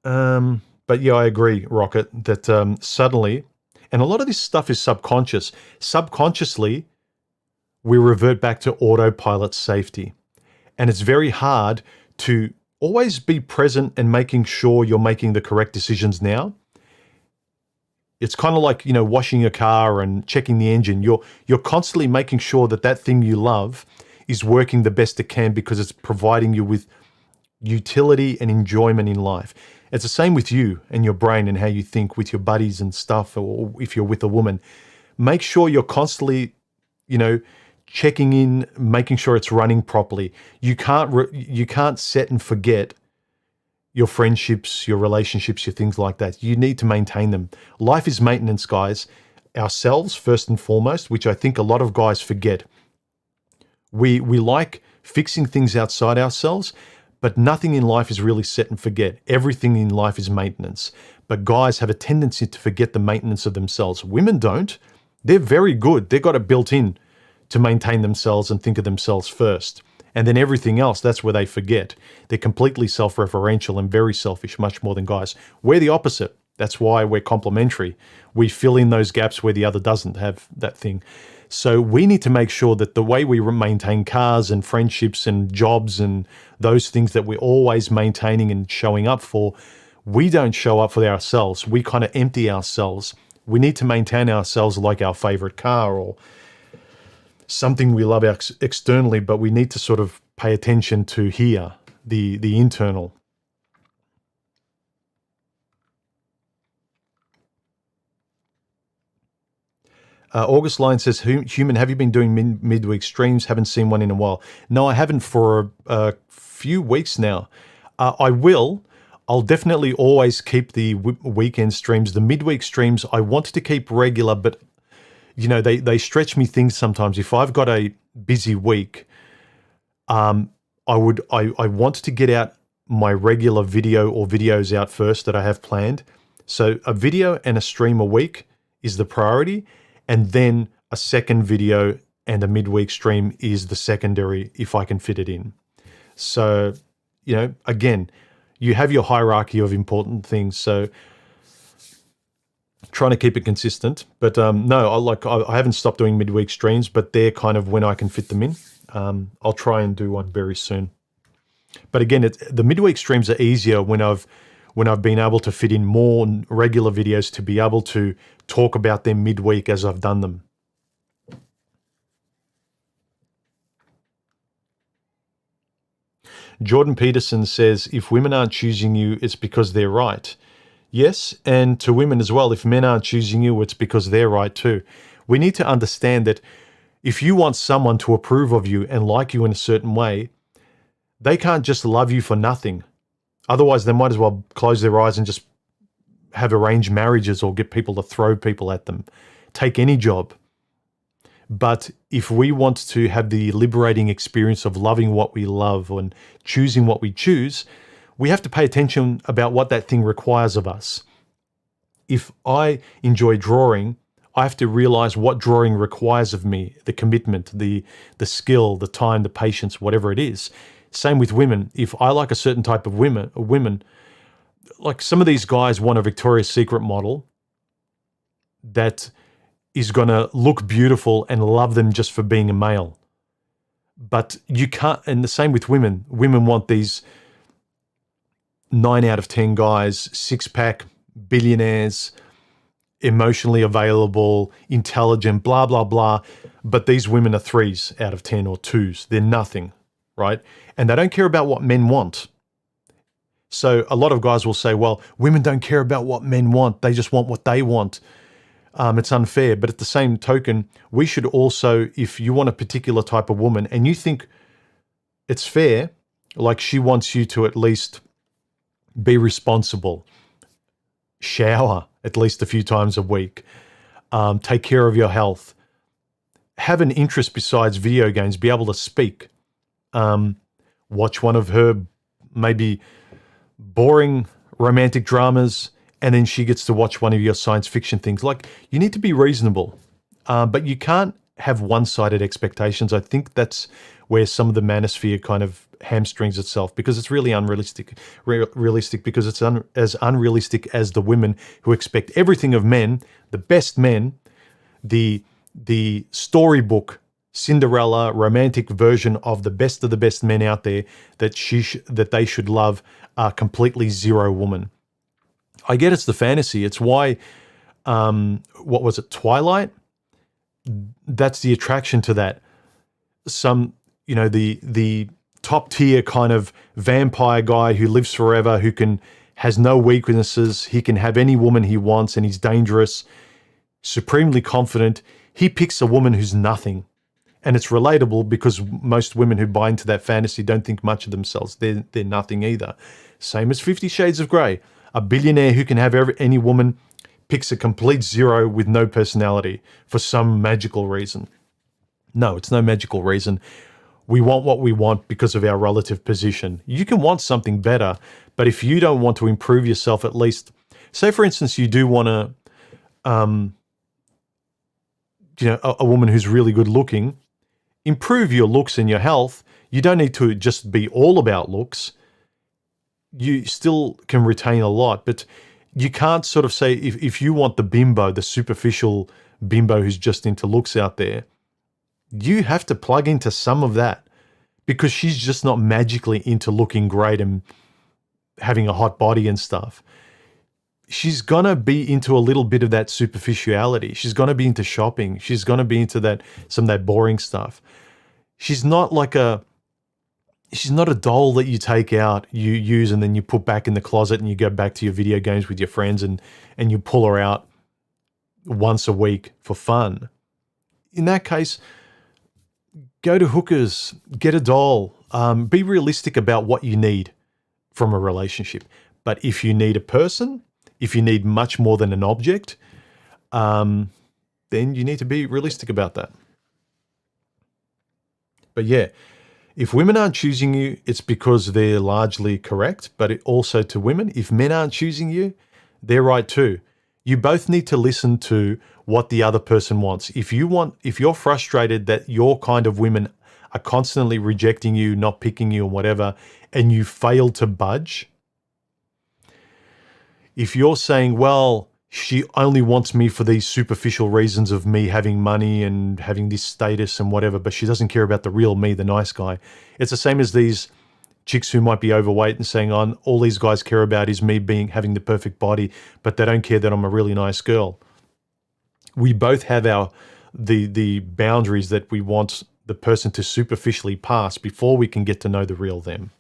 But yeah, I agree, Rocket, that suddenly, and a lot of this stuff is subconscious. Subconsciously, we revert back to autopilot safety. And it's very hard to always be present and making sure you're making the correct decisions now. It's kind of like, washing a car and checking the engine. You're constantly making sure that thing you love is working the best it can because it's providing you with utility and enjoyment in life. It's the same with you and your brain and how you think with your buddies and stuff, or if you're with a woman. Make sure you're constantly, checking in, making sure it's running properly. You can't set and forget your friendships, your relationships, your things like that. You need to maintain them. Life is maintenance, guys. Ourselves first and foremost, which I think a lot of guys forget. We like fixing things outside ourselves, but nothing in life is really set and forget. Everything in life is maintenance. But guys have a tendency to forget the maintenance of themselves. Women don't. They're very good. They've got it built in to maintain themselves and think of themselves first. And then everything else, that's where they forget. They're completely self-referential and very selfish, much more than guys. We're the opposite. That's why we're complementary. We fill in those gaps where the other doesn't have that thing. So we need to make sure that the way we maintain cars and friendships and jobs and those things that we're always maintaining and showing up for, we don't show up for ourselves. We kind of empty ourselves. We need to maintain ourselves like our favorite car or something we love externally, but we need to sort of pay attention to here, the internal. August Line says, Human, have you been doing midweek streams? Haven't seen one in a while. No, I haven't for a few weeks now. I will. I'll definitely always keep the weekend streams. The midweek streams, I wanted to keep regular, but they stretch me things sometimes. If I've got a busy week, I want to get out my regular video or videos out first that I have planned. So a video and a stream a week is the priority, and then a second video and a midweek stream is the secondary if I can fit it in. So, again, you have your hierarchy of important things. So Trying to keep it consistent. But no, I haven't stopped doing midweek streams, but they're kind of when I can fit them in. I'll try and do one very soon. But again, the midweek streams are easier when I've been able to fit in more regular videos to be able to talk about them midweek as I've done them. Jordan Peterson says, if women aren't choosing you, it's because they're right. Yes, and to women as well, if men aren't choosing you, it's because they're right too. We need to understand that if you want someone to approve of you and like you in a certain way, they can't just love you for nothing. Otherwise, they might as well close their eyes and just have arranged marriages or get people to throw people at them. Take any job. But if we want to have the liberating experience of loving what we love and choosing what we choose, we have to pay attention about what that thing requires of us. If I enjoy drawing, I have to realize what drawing requires of me, the commitment, the skill, the time, the patience, whatever it is. Same with women. If I like a certain type of women, like some of these guys want a Victoria's Secret model that is going to look beautiful and love them just for being a male. But you can't, and the same with women. Women want these 9 out of 10 guys, six-pack, billionaires, emotionally available, intelligent, blah, blah, blah. But these women are 3s out of 10 or 2s. They're nothing, right? And they don't care about what men want. So a lot of guys will say, well, women don't care about what men want. They just want what they want. It's unfair. But at the same token, we should also, if you want a particular type of woman and you think it's fair, like she wants you to at least be responsible, shower at least a few times a week, take care of your health, have an interest besides video games, be able to speak, watch one of her maybe boring romantic dramas, and then she gets to watch one of your science fiction things. Like, you need to be reasonable, but you can't have one-sided expectations. I think that's where some of the manosphere kind of hamstrings itself, because it's really unrealistic. Realistic because it's as unrealistic as the women who expect everything of men, the best men, the storybook Cinderella romantic version of the best men out there that they should love, are completely zero woman. I get it's the fantasy. It's why, what was it, Twilight? That's the attraction to that. Some, the top tier kind of vampire guy who lives forever, has no weaknesses. He can have any woman he wants, and he's dangerous, supremely confident. He picks a woman who's nothing. And it's relatable because most women who buy into that fantasy don't think much of themselves. They're nothing either. Same as 50 Shades of Grey. A billionaire who can have any woman picks a complete zero with no personality for some magical reason. No, it's no magical reason. We want what we want because of our relative position. You can want something better, but if you don't want to improve yourself, at least, say for instance, you do want to, a woman who's really good looking, improve your looks and your health. You don't need to just be all about looks. You still can retain a lot, but you can't sort of say, if you want the bimbo, the superficial bimbo who's just into looks out there, you have to plug into some of that, because she's just not magically into looking great and having a hot body and stuff. She's going to be into a little bit of that superficiality. She's going to be into shopping. She's going to be into some of that boring stuff. She's not a doll that you take out, you use, and then you put back in the closet and you go back to your video games with your friends and you pull her out once a week for fun. In that case, go to hookers, get a doll, be realistic about what you need from a relationship. But if you need a person, if you need much more than an object, then you need to be realistic about that. But yeah, if women aren't choosing you, it's because they're largely correct. But also to women, if men aren't choosing you, they're right too. You both need to listen to what the other person wants. If you're frustrated that your kind of women are constantly rejecting you, not picking you or whatever, and you fail to budge, if you're saying, well, she only wants me for these superficial reasons of me having money and having this status and whatever, but she doesn't care about the real me, the nice guy. It's the same as these chicks who might be overweight and saying, "On all these guys care about is me having the perfect body, but they don't care that I'm a really nice girl." We both have the boundaries that we want the person to superficially pass before we can get to know the real them.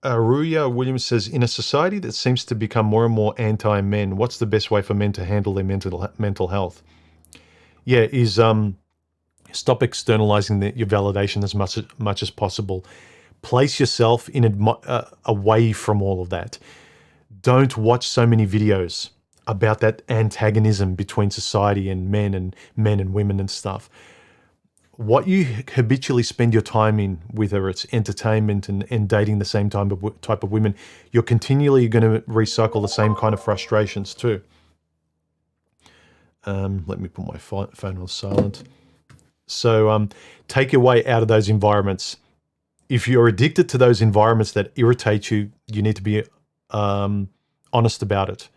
Aruya Williams says, in a society that seems to become more and more anti-men, what's the best way for men to handle their mental health? Yeah, is stop externalizing your validation as much as possible. Place yourself in away from all of that. Don't watch so many videos about that antagonism between society and men and women and stuff. What you habitually spend your time in, whether it's entertainment and dating the same type of women, you're continually going to recycle the same kind of frustrations too. Let me put my phone on silent. So take your way out of those environments. If you're addicted to those environments that irritate you, you need to be honest about it.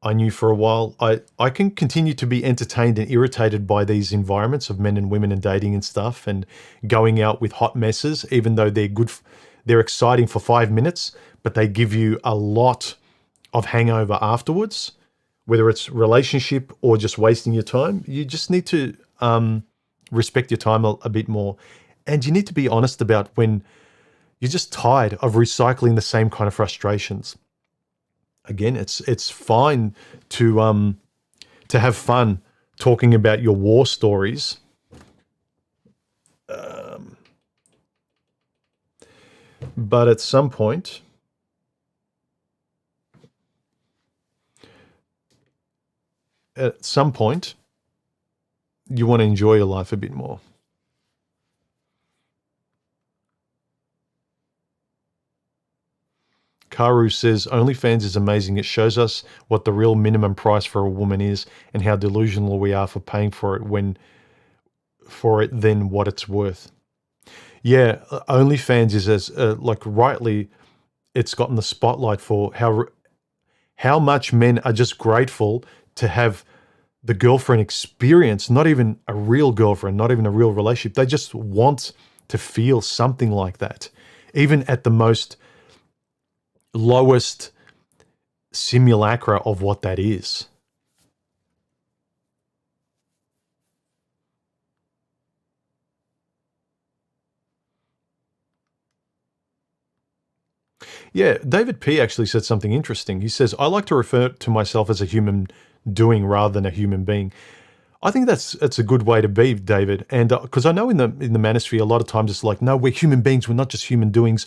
I knew for a while, I can continue to be entertained and irritated by these environments of men and women and dating and stuff and going out with hot messes, even though they're good, they're exciting for 5 minutes, but they give you a lot of hangover afterwards, whether it's relationship or just wasting your time. You just need to respect your time a bit more. And you need to be honest about when you're just tired of recycling the same kind of frustrations. Again, it's fine to have fun talking about your war stories. But at some point, you want to enjoy your life a bit more. Karu says, OnlyFans is amazing. It shows us what the real minimum price for a woman is and how delusional we are for paying for it than what it's worth. Yeah, OnlyFans is as like rightly, it's gotten the spotlight for how much men are just grateful to have the girlfriend experience, not even a real girlfriend, not even a real relationship. They just want to feel something like that, even at the most lowest simulacra of what that is. Yeah, David P. actually said something interesting. He says, I like to refer to myself as a human doing rather than a human being. I think that's a good way to be, David. And because I know in the manosphere, a lot of times it's like, no, we're human beings. We're not just human doings.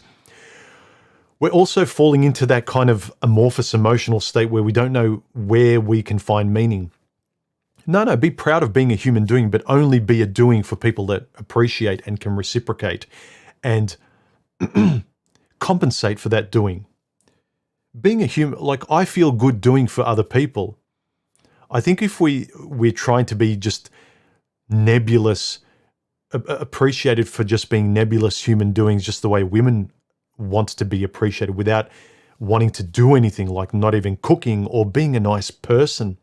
We're also falling into that kind of amorphous emotional state where we don't know where we can find meaning. No, be proud of being a human doing, but only be a doing for people that appreciate and can reciprocate and compensate for that doing. Being a human, like I feel good doing for other people. I think if we're trying to be just nebulous, appreciated for just being nebulous human doings, just the way women want to be appreciated without wanting to do anything, like not even cooking or being a nice person,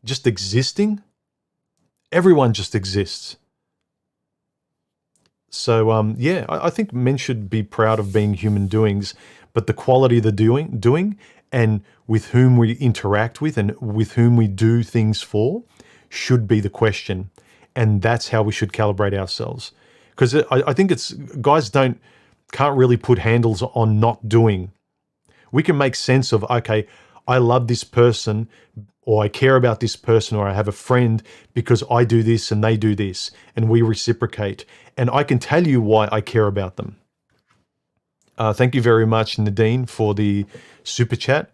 just existing. Everyone just exists. So yeah, I think men should be proud of being human doings, but the quality of the doing and with whom we interact with and with whom we do things for should be the question. And that's how we should calibrate ourselves. Because I think it's guys can't really put handles on not doing. We can make sense of, okay, I love this person, or I care about this person, or I have a friend because I do this and they do this, and we reciprocate. And I can tell you why I care about them. Thank you very much, Nadine, for the super chat.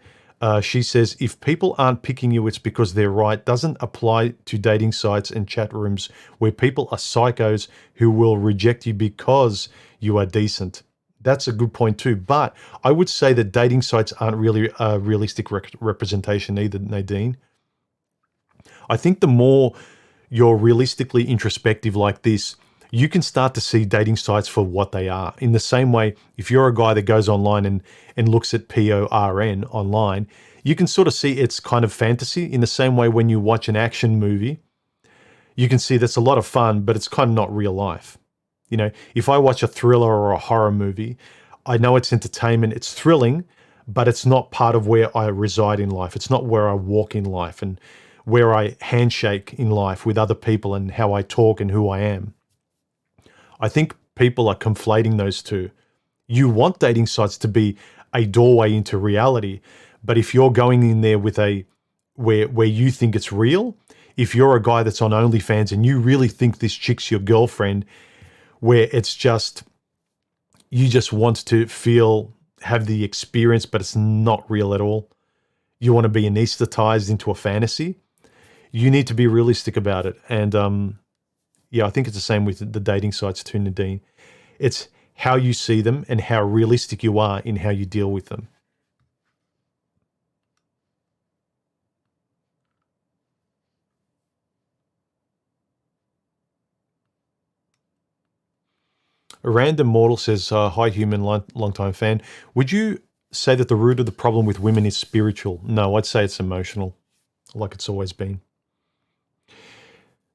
She says, if people aren't picking you, it's because they're right. Doesn't apply to dating sites and chat rooms where people are psychos who will reject you because you are decent. That's a good point too. But I would say that dating sites aren't really a realistic representation either, Nadine. I think the more you're realistically introspective like this, you can start to see dating sites for what they are. In the same way, if you're a guy that goes online and looks at porn online, you can sort of see it's kind of fantasy. In the same way, when you watch an action movie, you can see that's a lot of fun, but it's kind of not real life. You know, if I watch a thriller or a horror movie, I know it's entertainment, it's thrilling, but it's not part of where I reside in life. It's not where I walk in life and where I handshake in life with other people and how I talk and who I am. I think people are conflating those two. You want dating sites to be a doorway into reality, but if you're going in there with a where you think it's real, if you're a guy that's on OnlyFans and you really think this chick's your girlfriend, where it's just you just want to have the experience, but it's not real at all. You want to be anesthetized into a fantasy. You need to be realistic about it. And yeah, I think it's the same with the dating sites too, Nadine. It's how you see them and how realistic you are in how you deal with them. A random mortal says, hi, human, long-time fan. Would you say that the root of the problem with women is spiritual? No, I'd say it's emotional, like it's always been.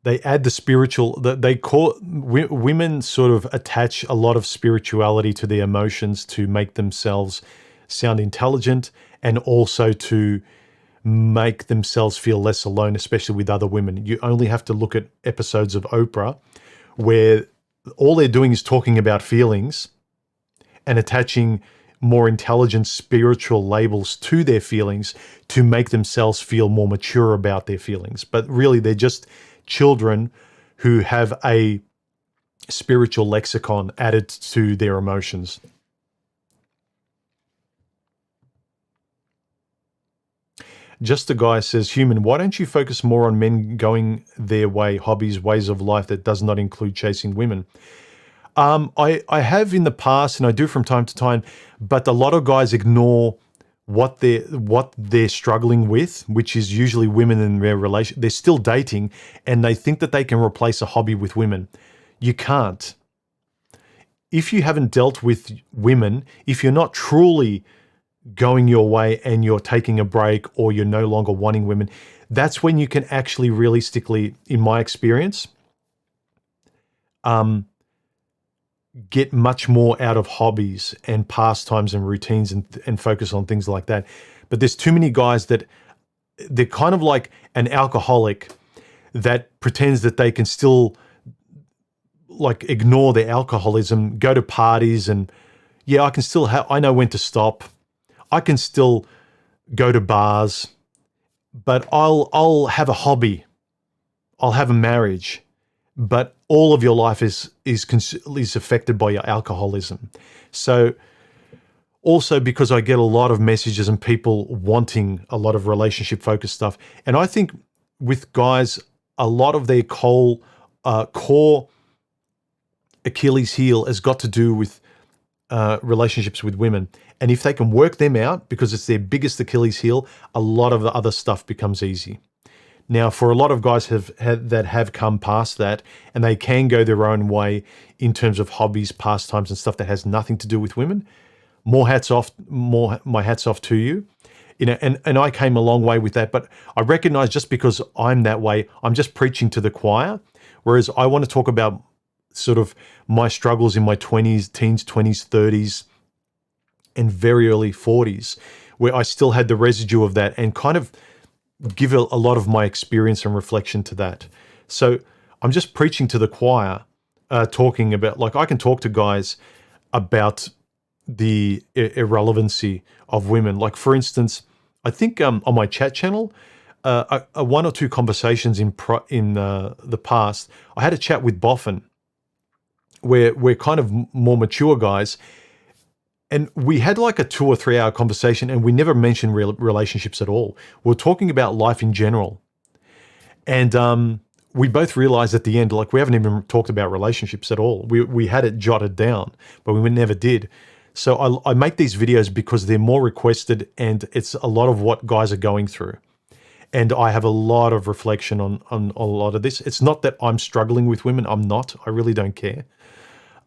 They add the spiritual, they call women sort of attach a lot of spirituality to their emotions to make themselves sound intelligent and also to make themselves feel less alone, especially with other women. You only have to look at episodes of Oprah where all they're doing is talking about feelings and attaching more intelligent spiritual labels to their feelings to make themselves feel more mature about their feelings. But really, they're just children who have a spiritual lexicon added to their emotions. Just a guy says, human, why don't you focus more on men going their way, hobbies, ways of life that does not include chasing women? I have in the past, and I do from time to time, but a lot of guys ignore what they're struggling with, which is usually women in their relation. They're still dating, and they think that they can replace a hobby with women. You can't. If you haven't dealt with women, if you're not truly going your way and you're taking a break or you're no longer wanting women, that's when you can actually realistically, in my experience, get much more out of hobbies and pastimes and routines and focus on things like that. But there's too many guys that they're kind of like an alcoholic that pretends that they can still like ignore their alcoholism, go to parties and yeah, I can still I know when to stop. I can still go to bars, but I'll have a hobby. I'll have a marriage, but all of your life is affected by your alcoholism. So also because I get a lot of messages and people wanting a lot of relationship focused stuff. And I think with guys, a lot of their core Achilles heel has got to do with relationships with women. And if they can work them out, because it's their biggest Achilles heel, a lot of the other stuff becomes easy. Now, for a lot of guys that have come past that, and they can go their own way in terms of hobbies, pastimes, and stuff that has nothing to do with women, my hats off to you. You know, and I came a long way with that, but I recognize just because I'm that way, I'm just preaching to the choir. Whereas I want to talk about sort of my struggles in my teens, 20s, 30s, and very early 40s, where I still had the residue of that and kind of give a lot of my experience and reflection to that. So I'm just preaching to the choir, talking about, like, I can talk to guys about the irrelevancy of women. Like, for instance, I think on my chat channel, one or two conversations in the past, I had a chat with Boffin, where we're kind of more mature guys, and we had like a 2 or 3 hour conversation, and we never mentioned relationships at all. We were talking about life in general, and we both realized at the end, like, we haven't even talked about relationships at all. We had it jotted down, but we never did. So I make these videos because they're more requested, and it's a lot of what guys are going through. And I have a lot of reflection on a lot of this. It's not that I'm struggling with women. I'm not. I really don't care.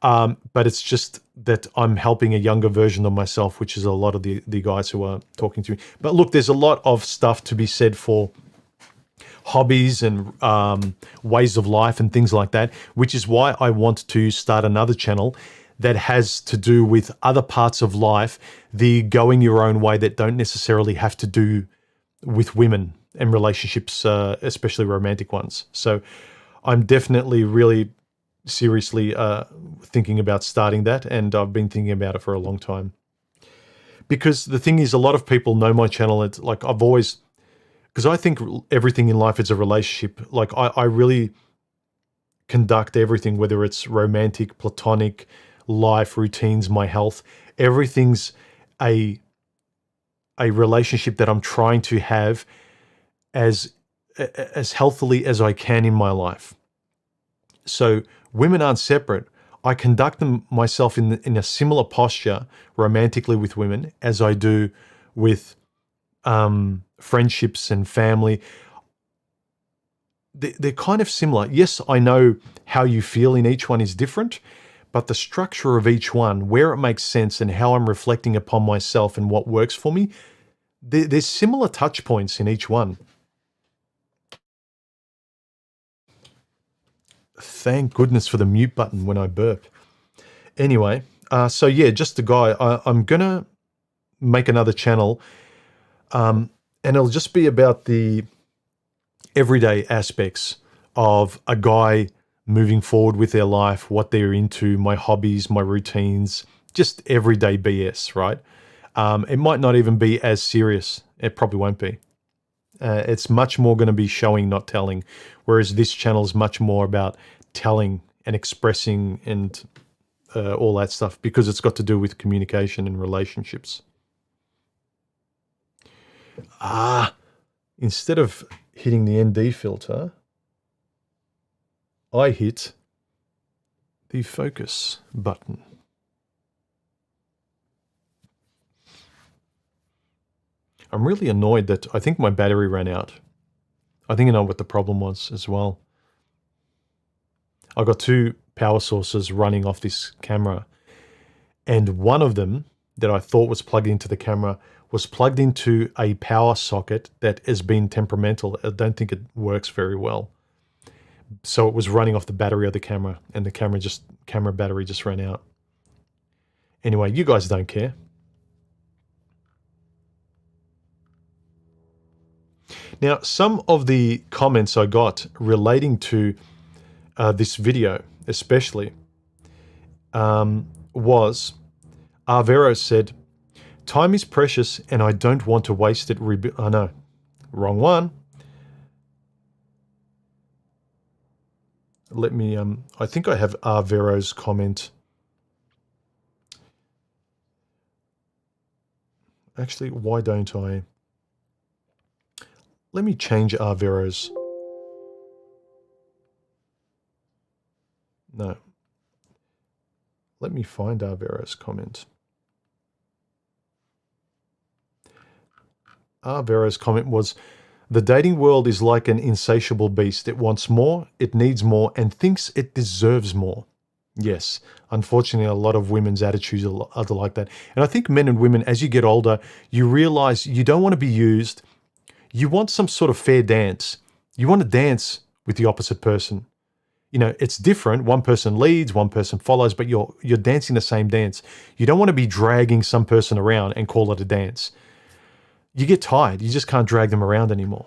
But it's just that I'm helping a younger version of myself, which is a lot of the guys who are talking to me. But look, there's a lot of stuff to be said for hobbies and ways of life and things like that, which is why I want to start another channel that has to do with other parts of life, the going your own way that don't necessarily have to do with women and relationships, especially romantic ones. So I'm definitely really seriously thinking about starting that, and I've been thinking about it for a long time. Because the thing is, a lot of people know my channel. It's like I've always, because I think everything in life is a relationship. Like I really conduct everything, whether it's romantic, platonic, life, routines, my health, everything's a relationship that I'm trying to have as healthily as I can in my life. So women aren't separate. I conduct them myself in a similar posture romantically with women as I do with friendships and family. They're kind of similar. Yes, I know how you feel in each one is different, but the structure of each one, where it makes sense and how I'm reflecting upon myself and what works for me, there's similar touch points in each one. Thank goodness for the mute button when I burp. Anyway, so yeah, just a guy. I'm going to make another channel, and it'll just be about the everyday aspects of a guy moving forward with their life, what they're into, my hobbies, my routines, just everyday BS, right? It might not even be as serious. It probably won't be. It's much more going to be showing, not telling, whereas this channel is much more about telling and expressing and all that stuff, because it's got to do with communication and relationships. Instead of hitting the ND filter, I hit the focus button. I'm really annoyed that I think my battery ran out. I think I know what the problem was as well. I got two power sources running off this camera, and one of them that I thought was plugged into the camera was plugged into a power socket that has been temperamental. I don't think it works very well. So it was running off the battery of the camera, and the camera battery just ran out. Anyway, you guys don't care. Now, some of the comments I got relating to this video, especially, was Arvero said, "Time is precious and I don't want to waste it." Oh no, wrong one. Let me, I think I have Arvero's comment. Actually, why don't I? Let me change Arvero's. No. Let me find Arvero's comment. Arvero's comment was, "The dating world is like an insatiable beast. It wants more, it needs more, and thinks it deserves more." Yes, unfortunately, a lot of women's attitudes are like that. And I think men and women, as you get older, you realize you don't want to be used. You want some sort of fair dance. You want to dance with the opposite person. You know, it's different. One person leads, one person follows, but you're dancing the same dance. You don't want to be dragging some person around and call it a dance. You get tired. You just can't drag them around anymore.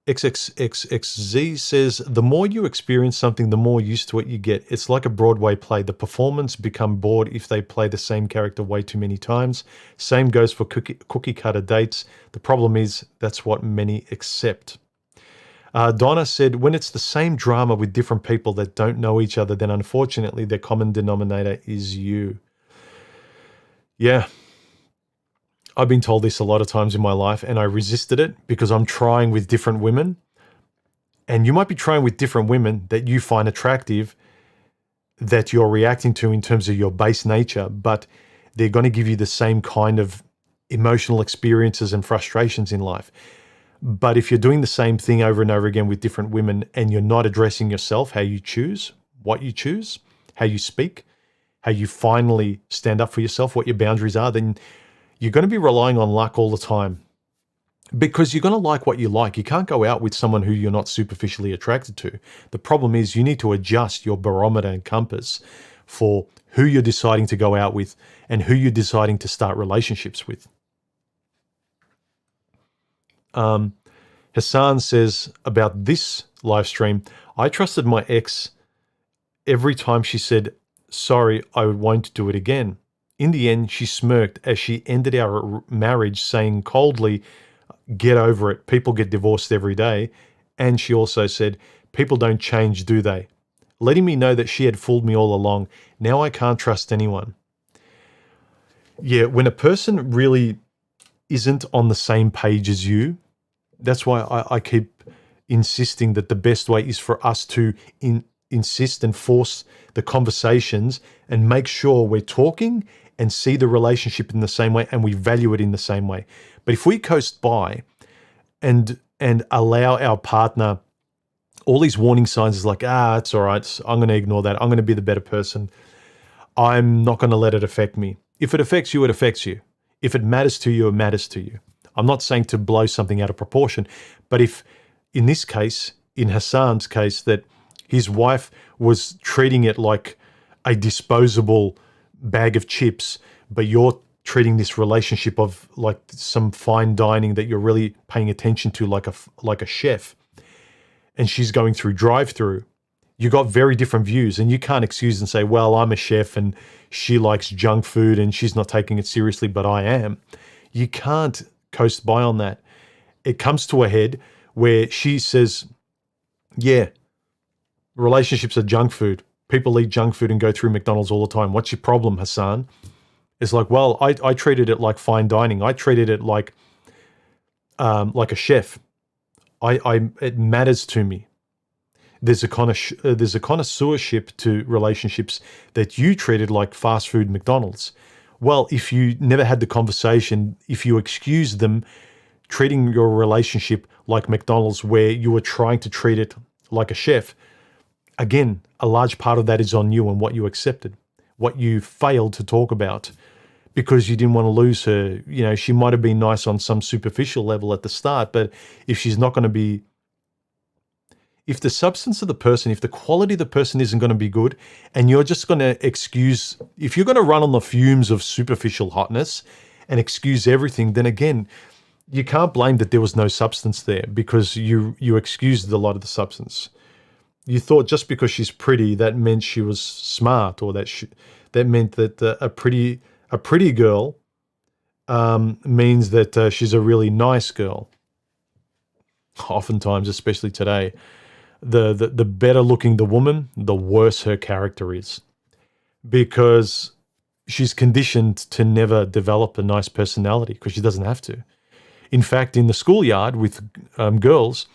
XXXXZ says, "The more you experience something, the more used to it you get. It's like a Broadway play. The performers become bored if they play the same character way too many times. Same goes for cookie cutter dates. The problem is that's what many accept." Donna said, "When it's the same drama with different people that don't know each other, then unfortunately the common denominator is you." Yeah. I've been told this a lot of times in my life, and I resisted it because I'm trying with different women. And you might be trying with different women that you find attractive that you're reacting to in terms of your base nature, but they're going to give you the same kind of emotional experiences and frustrations in life. But if you're doing the same thing over and over again with different women and you're not addressing yourself, how you choose, what you choose, how you speak, how you finally stand up for yourself, what your boundaries are, then you're going to be relying on luck all the time, because you're going to like what you like. You can't go out with someone who you're not superficially attracted to. The problem is you need to adjust your barometer and compass for who you're deciding to go out with and who you're deciding to start relationships with. Hassan says about this live stream, I trusted my ex every time she said, sorry, I won't do it again. In the end, she smirked as she ended our marriage, saying coldly, get over it. People get divorced every day. And she also said, people don't change, do they? Letting me know that she had fooled me all along. Now I can't trust anyone. Yeah, when a person really isn't on the same page as you, that's why I keep insisting that the best way is for us to insist and force the conversations and make sure we're talking and see the relationship in the same way and we value it in the same way. But if we coast by and allow our partner all these warning signs, is like, it's all right, I'm going to ignore that. I'm going to be the better person. I'm not going to let it affect me. If it affects you, it affects you. If it matters to you, it matters to you. I'm not saying to blow something out of proportion, but if, in this case, in Hassan's case, that his wife was treating it like a disposable bag of chips, but you're treating this relationship of like some fine dining that you're really paying attention to, like a chef, and she's going through drive-through, you got very different views, and you can't excuse and say, well, I'm a chef and she likes junk food and she's not taking it seriously, but I am. You can't coast by on that. It comes to a head where she says, yeah, relationships are junk food. People eat junk food and go through McDonald's all the time. What's your problem, Hassan? It's like, well, I treated it like fine dining. I treated it like a chef. It matters to me. There's a connoisseurship to relationships that you treated like fast food McDonald's. Well, if you never had the conversation, if you excused them treating your relationship like McDonald's, where you were trying to treat it like a chef, again, a large part of that is on you and what you accepted, what you failed to talk about because you didn't want to lose her. You know, she might have been nice on some superficial level at the start, but if she's not going to be, if the substance of the person, if the quality of the person isn't going to be good, and you're just going to excuse, if you're going to run on the fumes of superficial hotness and excuse everything, then again, you can't blame that there was no substance there, because you excused a lot of the substance. You thought just because she's pretty, that meant she was smart, or that meant that a pretty girl means that she's a really nice girl. Oftentimes, especially today, the better looking the woman, the worse her character is, because she's conditioned to never develop a nice personality because she doesn't have to. In fact, in the schoolyard with girls,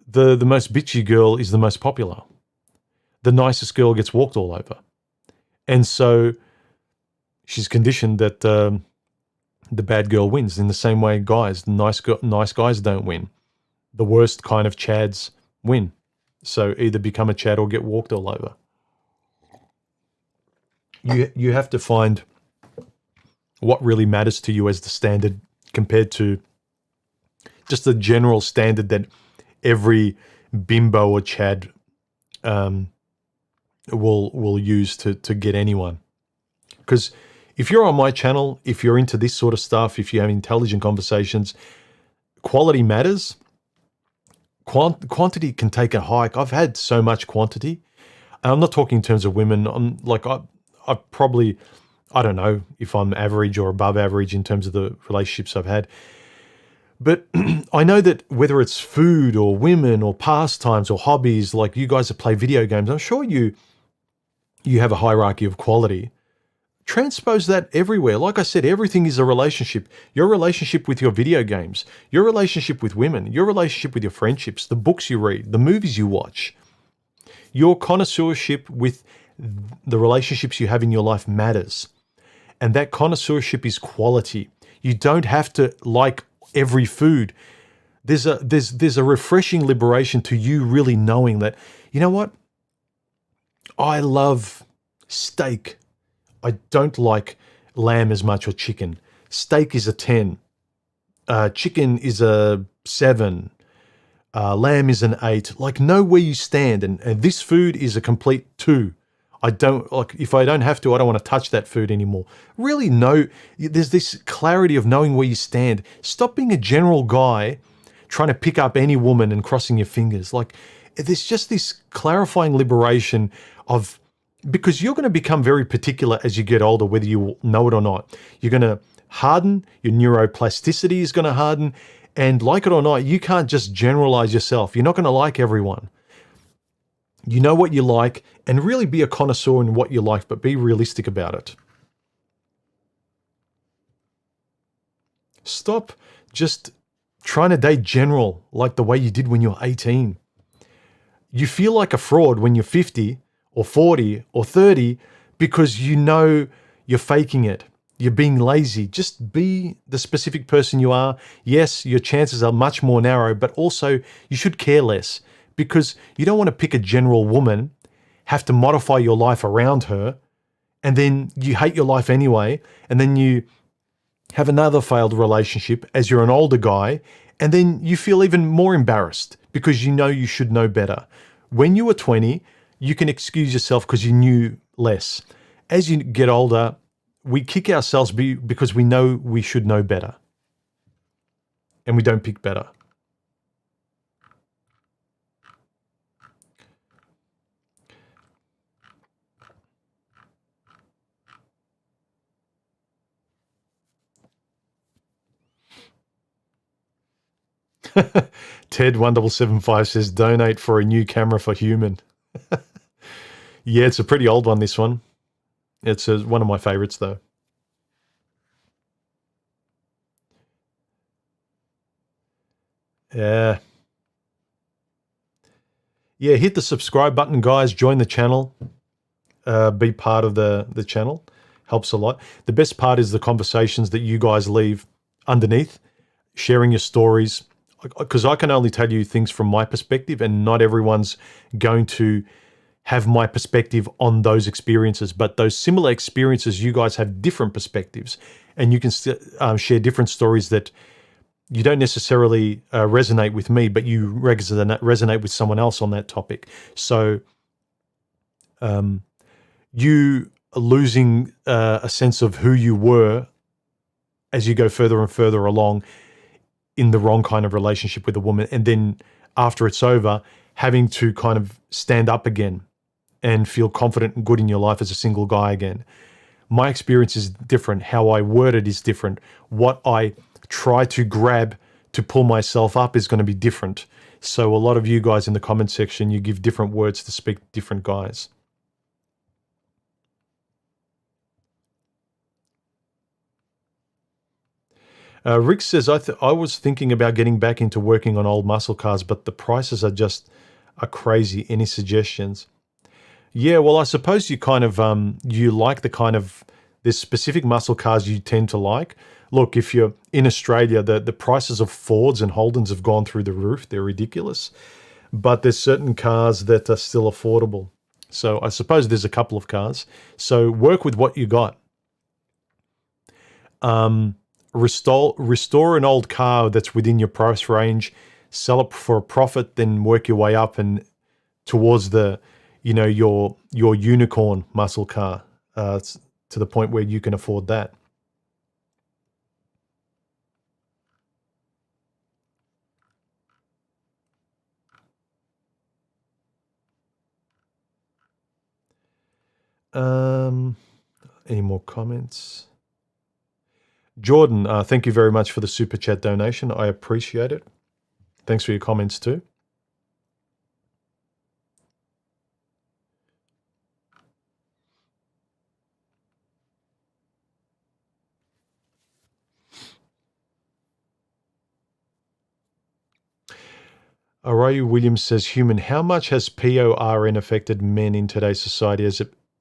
the most bitchy girl is the most popular. The nicest girl gets walked all over. And so she's conditioned that the bad girl wins. In the same way, guys, nice guys don't win. The worst kind of chads win. So either become a chad or get walked all over. You have to find what really matters to you as the standard, compared to just the general standard that every bimbo or chad will use to get anyone. Because if you're on my channel, if you're into this sort of stuff, if you have intelligent conversations, quality matters. Quantity can take a hike. I've had so much quantity. And I'm not talking in terms of women. I'm like, I probably, I don't know if I'm average or above average in terms of the relationships I've had. But I know that whether it's food or women or pastimes or hobbies, like you guys that play video games, I'm sure you have a hierarchy of quality. Transpose that everywhere. Like I said, everything is a relationship. Your relationship with your video games, your relationship with women, your relationship with your friendships, the books you read, the movies you watch, your connoisseurship with The relationships you have in your life matters. And that connoisseurship is quality. You don't have to like every food. There's a refreshing liberation to you really knowing that, you know what? I love steak. I don't like lamb as much, or chicken. Steak is a 10. Chicken is a 7. Lamb is an 8. Like, know where you stand. And this food is a complete 2. I don't, like, if I don't have to, I don't want to touch that food anymore. Really know, there's this clarity of knowing where you stand. Stop being a general guy trying to pick up any woman and crossing your fingers. Like, there's just this clarifying liberation of, because you're going to become very particular as you get older, whether you know it or not. You're going to harden, your neuroplasticity is going to harden, and like it or not, you can't just generalize yourself. You're not going to like everyone. You know what you like, and really be a connoisseur in what you like, but be realistic about it. Stop just trying to date general like the way you did when you were 18. You feel like a fraud when you're 50 or 40 or 30 because you know you're faking it. You're being lazy. Just be the specific person you are. Yes, your chances are much more narrow, but also you should care less, because you don't want to pick a general woman, have to modify your life around her, and then you hate your life anyway, and then you have another failed relationship as you're an older guy, and then you feel even more embarrassed because you know you should know better. When you were 20, you can excuse yourself because you knew less. As you get older, we kick ourselves because we know we should know better, and we don't pick better. Ted1775 says, donate for a new camera for human. Yeah, it's a pretty old one, this one. It's one of my favorites, though. Yeah. Yeah, hit the subscribe button, guys. Join the channel. Be part of the channel. Helps a lot. The best part is the conversations that you guys leave underneath, sharing your stories, because I can only tell you things from my perspective, and not everyone's going to have my perspective on those experiences. But those similar experiences, you guys have different perspectives, and you can share different stories that you don't necessarily resonate with me, but you resonate with someone else on that topic. So you are losing a sense of who you were as you go further and further along in the wrong kind of relationship with a woman. And then after it's over, having to kind of stand up again and feel confident and good in your life as a single guy again. My experience is different. How I word it is different. What I try to grab to pull myself up is going to be different. So a lot of you guys in the comment section, you give different words to speak to different guys. Rick says, I was thinking about getting back into working on old muscle cars, but the prices are crazy. Any suggestions? Yeah, well, I suppose you kind of, you like the kind of, there's specific muscle cars you tend to like. Look, if you're in Australia, the prices of Fords and Holdens have gone through the roof. They're ridiculous. But there's certain cars that are still affordable. So I suppose there's a couple of cars. So work with what you got. Restore an old car that's within your price range, sell it for a profit, then work your way up and towards the, your unicorn muscle car, to the point where you can afford that. Any more comments? Jordan, thank you very much for the super chat donation. I appreciate it. Thanks for your comments too. Arayu Williams says, human, how much has PORN affected men in today's society?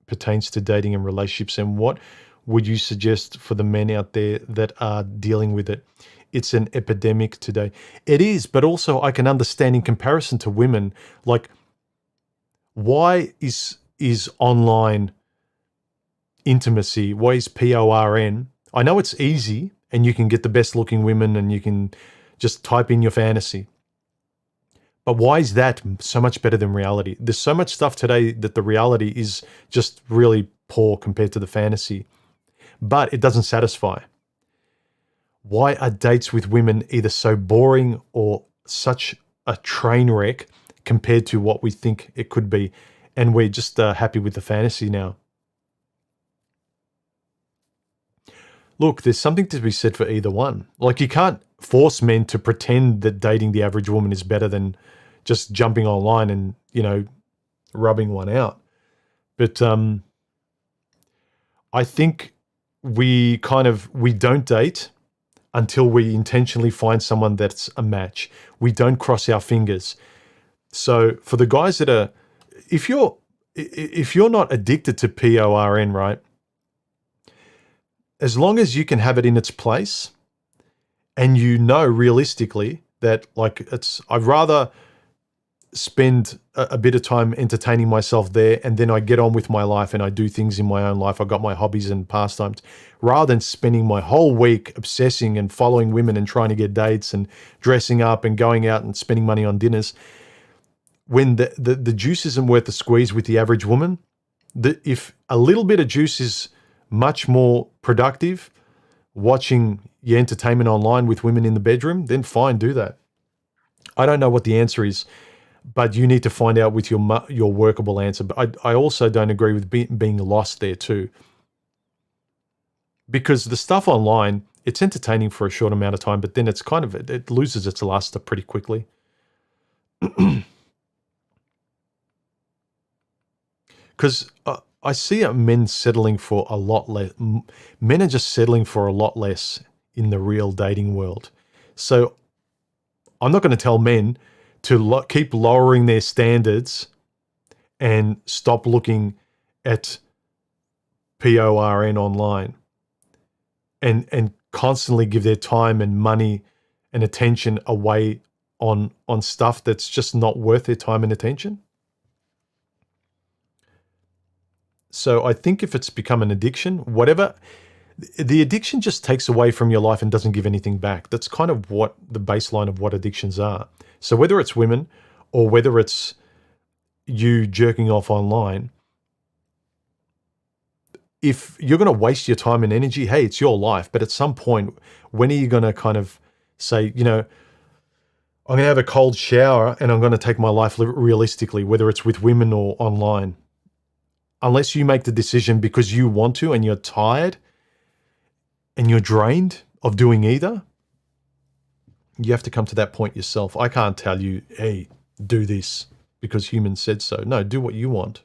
pertains to dating and relationships, and what would you suggest for the men out there that are dealing with it? It's an epidemic today. It is, but also I can understand in comparison to women, like, why is online intimacy, why is PORN? I know it's easy and you can get the best looking women and you can just type in your fantasy. But why is that so much better than reality? There's so much stuff today that the reality is just really poor compared to the fantasy, but it doesn't satisfy. Why are dates with women either so boring or such a train wreck compared to what we think it could be? And we're just happy with the fantasy now. Look, there's something to be said for either one. Like, you can't force men to pretend that dating the average woman is better than just jumping online and, rubbing one out. But I think we don't date until we intentionally find someone that's a match. We don't cross our fingers. So for the guys that are, if you're not addicted to PORN, right? As long as you can have it in its place and realistically that, like, I'd rather spend a bit of time entertaining myself there and then I get on with my life and I do things in my own life. I got my hobbies and pastimes, rather than spending my whole week obsessing and following women and trying to get dates and dressing up and going out and spending money on dinners. When the juice isn't worth the squeeze with the average woman, if a little bit of juice is much more productive watching your entertainment online with women in the bedroom, then fine, do that. I don't know what the answer is, but you need to find out with your workable answer. But I also don't agree with being lost there too. Because the stuff online, it's entertaining for a short amount of time, but then it loses its luster pretty quickly. Because I see men settling for a lot less. Men are just settling for a lot less in the real dating world. So I'm not going to tell men to keep lowering their standards and stop looking at PORN online and constantly give their time and money and attention away on stuff that's just not worth their time and attention. So I think if it's become an addiction, whatever, the addiction just takes away from your life and doesn't give anything back. That's kind of what the baseline of what addictions are. So whether it's women or whether it's you jerking off online, if you're going to waste your time and energy, hey, it's your life. But at some point, when are you going to kind of say, I'm going to have a cold shower and I'm going to take my life realistically, whether it's with women or online? Unless you make the decision because you want to and you're tired and you're drained of doing either, you have to come to that point yourself. I can't tell you, hey, do this because humans said so. No, do what you want.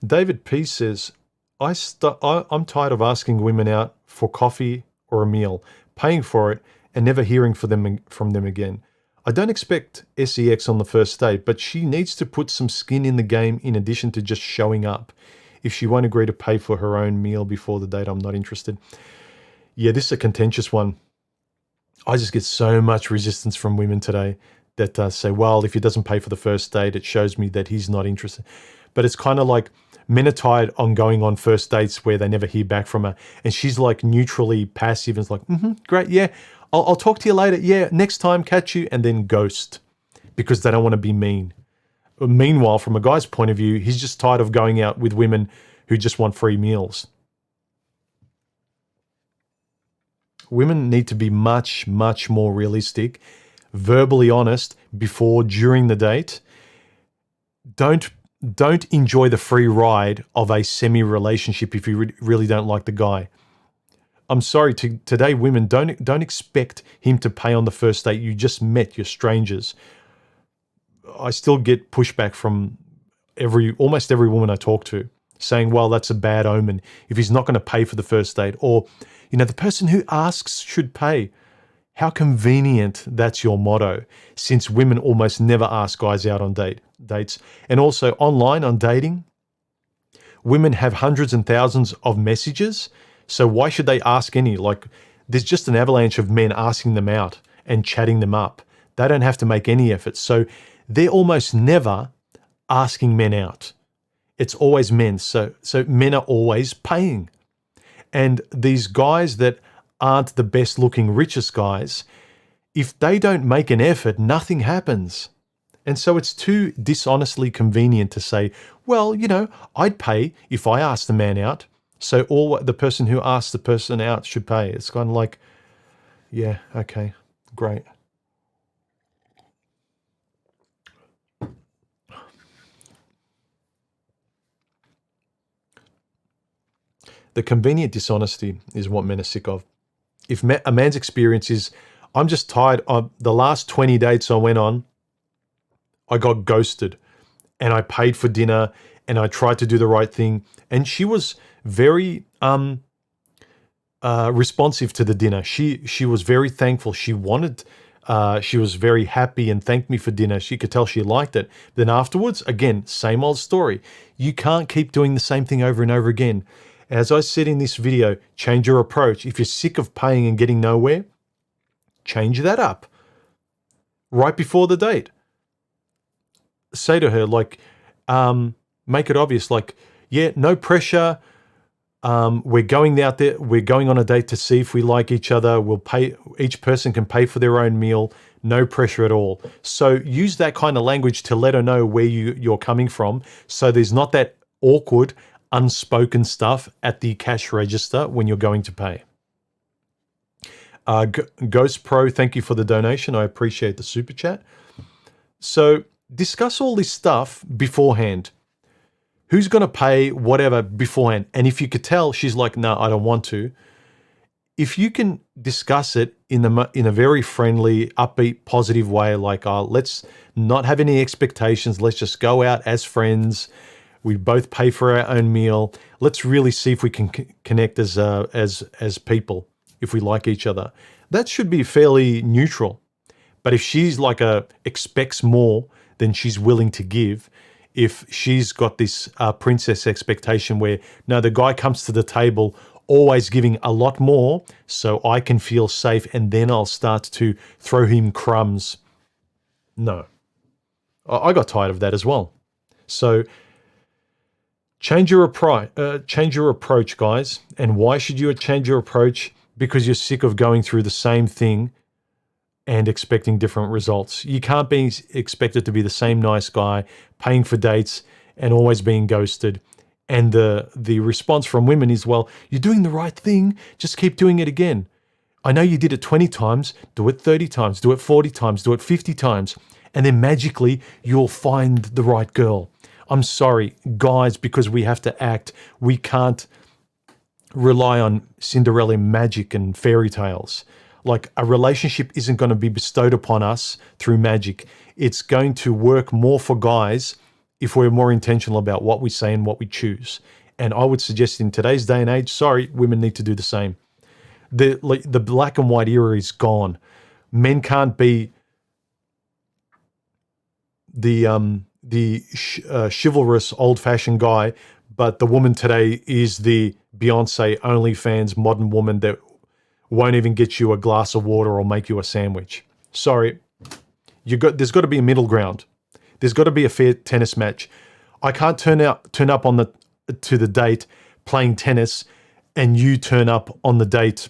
David P says, I'm tired of asking women out for coffee or a meal, paying for it, and never hearing from them again. I don't expect sex on the first date, but she needs to put some skin in the game in addition to just showing up. If she won't agree to pay for her own meal before the date, I'm not interested. Yeah, this is a contentious one. I just get so much resistance from women today that say, well, if he doesn't pay for the first date, it shows me that he's not interested. But it's kind of like men are tired on going on first dates where they never hear back from her. And she's like neutrally passive and it's like, great, yeah, I'll talk to you later. Yeah, next time, catch you, and then ghost because they don't want to be mean. Meanwhile, from a guy's point of view, he's just tired of going out with women who just want free meals. Women need to be much, much more realistic, verbally honest before, during the date. Don't enjoy the free ride of a semi-relationship if you really don't like the guy. I'm sorry, today women don't expect him to pay on the first date. You just met, you're strangers. I still get pushback from almost every woman I talk to saying, well, that's a bad omen if he's not going to pay for the first date, or, the person who asks should pay. How convenient that's your motto, since women almost never ask guys out on dates. And also online on dating, women have hundreds and thousands of messages, so why should they ask any? Like, there's just an avalanche of men asking them out and chatting them up. They don't have to make any effort. So they're almost never asking men out. It's always men. So men are always paying. And these guys that aren't the best looking, richest guys, if they don't make an effort, nothing happens. And so it's too dishonestly convenient to say, well, I'd pay if I asked the man out. So the person who asks the person out should pay. It's kind of like, yeah, okay, great. The convenient dishonesty is what men are sick of. If a man's experience is, I'm just tired of the last 20 dates I went on, I got ghosted and I paid for dinner and I tried to do the right thing. And she was very responsive to the dinner. She was very thankful. She was very happy and thanked me for dinner. She could tell she liked it. Then afterwards, again, same old story. You can't keep doing the same thing over and over again. As I said in this video, change your approach. If you're sick of paying and getting nowhere, change that up right before the date. Say to her, like, make it obvious, like, yeah, no pressure. We're going out there. We're going on a date to see if we like each other. We'll pay. Each person can pay for their own meal. No pressure at all. So use that kind of language to let her know where you're coming from. So there's not that awkward, unspoken stuff at the cash register when you're going to pay. Ghost Pro, thank you for the donation. I appreciate the super chat. So discuss all this stuff beforehand. Who's going to pay whatever beforehand? And if you could tell she's like, no, I don't want to. If you can discuss it in a very friendly, upbeat, positive way, like, let's not have any expectations. Let's just go out as friends. We both pay for our own meal. Let's really see if we can connect as people, if we like each other. That should be fairly neutral. But if she's like expects more than she's willing to give, if she's got this princess expectation where, no, the guy comes to the table always giving a lot more so I can feel safe and then I'll start to throw him crumbs. No. I got tired of that as well. So change your approach, guys. And why should you change your approach? Because you're sick of going through the same thing and expecting different results. You can't be expected to be the same nice guy, paying for dates, and always being ghosted. And the response from women is, well, you're doing the right thing, just keep doing it again. I know you did it 20 times, do it 30 times, do it 40 times, do it 50 times, and then magically you'll find the right girl. I'm sorry, guys, because we have to act. We can't rely on Cinderella magic and fairy tales. Like, a relationship isn't going to be bestowed upon us through magic. It's going to work more for guys if we're more intentional about what we say and what we choose. And I would suggest in today's day and age, sorry, women need to do the same. The black and white era is gone. Men can't be the chivalrous, old-fashioned guy, but the woman today is the Beyonce OnlyFans modern woman that won't even get you a glass of water or make you a sandwich. Sorry, there's got to be a middle ground. There's got to be a fair tennis match. I can't turn up to the date playing tennis, and you turn up on the date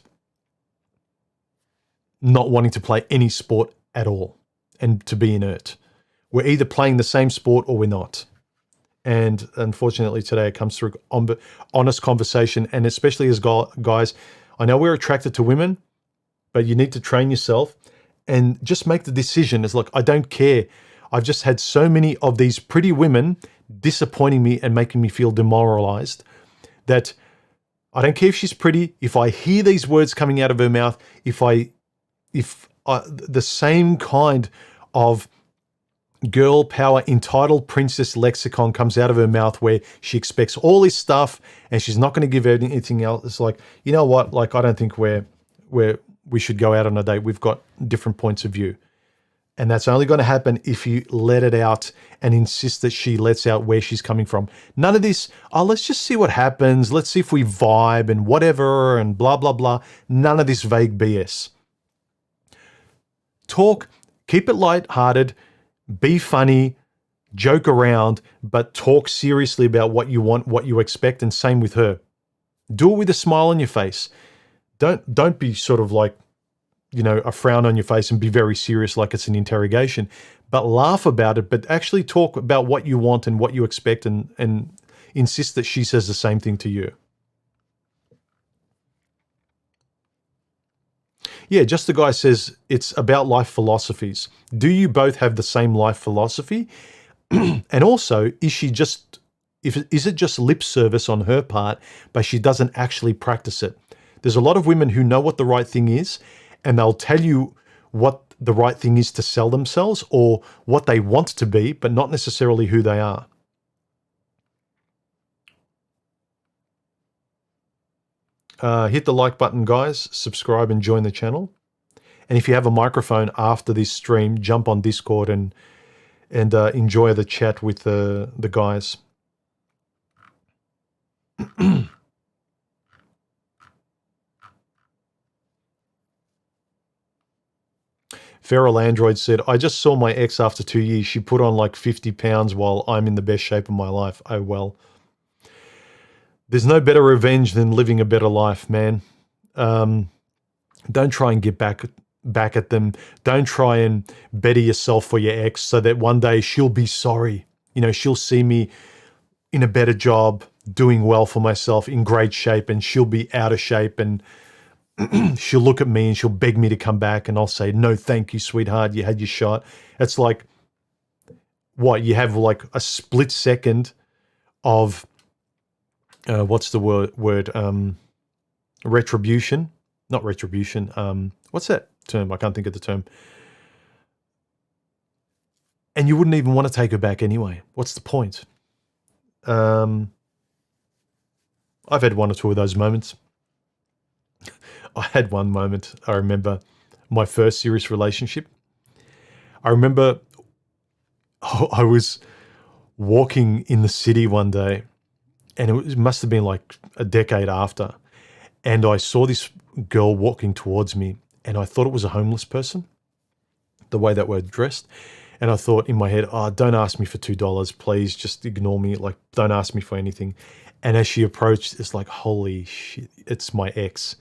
not wanting to play any sport at all and to be inert. We're either playing the same sport or we're not. And unfortunately today it comes through honest conversation, and especially as guys, I know we're attracted to women, but you need to train yourself and just make the decision. It's like, I don't care. I've just had so many of these pretty women disappointing me and making me feel demoralized that I don't care if she's pretty. If I hear these words coming out of her mouth, if the same kind of girl power entitled princess lexicon comes out of her mouth where she expects all this stuff and she's not going to give anything else. It's like, you know what? Like, I don't think we should go out on a date. We've got different points of view. And that's only going to happen if you let it out and insist that she lets out where she's coming from. None of this, oh, let's just see what happens. Let's see if we vibe and whatever and blah, blah, blah. None of this vague BS. Talk, keep it lighthearted, be funny, joke around, but talk seriously about what you want, what you expect, and same with her. Do it with a smile on your face. Don't be sort of like, you know, a frown on your face and be very serious like it's an interrogation, but laugh about it, but actually talk about what you want and what you expect and insist that she says the same thing to you. Yeah, Just the Guy says it's about life philosophies. Do you both have the same life philosophy? And also, is it just lip service on her part, but she doesn't actually practice it? There's a lot of women who know what the right thing is, and they'll tell you what the right thing is to sell themselves or what they want to be, but not necessarily who they are. Hit the like button, guys. Subscribe and join the channel. And if you have a microphone after this stream, jump on Discord and enjoy the chat with the guys. Feral Android said, I just saw my ex after 2 years. She put on like 50 pounds while I'm in the best shape of my life. Oh, well. There's no better revenge than living a better life, man. Don't try and get back at them. Don't try and better yourself for your ex so that one day she'll be sorry. You know, she'll see me in a better job, doing well for myself, in great shape, and she'll be out of shape, and she'll look at me and she'll beg me to come back, and I'll say, no, thank you, sweetheart. You had your shot. It's like, what? You have like a split second of, what's the word? Retribution. Not retribution. What's that term? I can't think of the term. And you wouldn't even want to take her back anyway. What's the point? I've had one or two of those moments. I had one moment, I remember, my first serious relationship. I remember I was walking in the city one day, and it must have been like a decade after, and I saw this girl walking towards me, and I thought it was a homeless person, the way that we're dressed. And I thought in my head, oh, don't ask me for $2, please, just ignore me, like, don't ask me for anything. And as she approached, it's like, holy shit, it's my ex.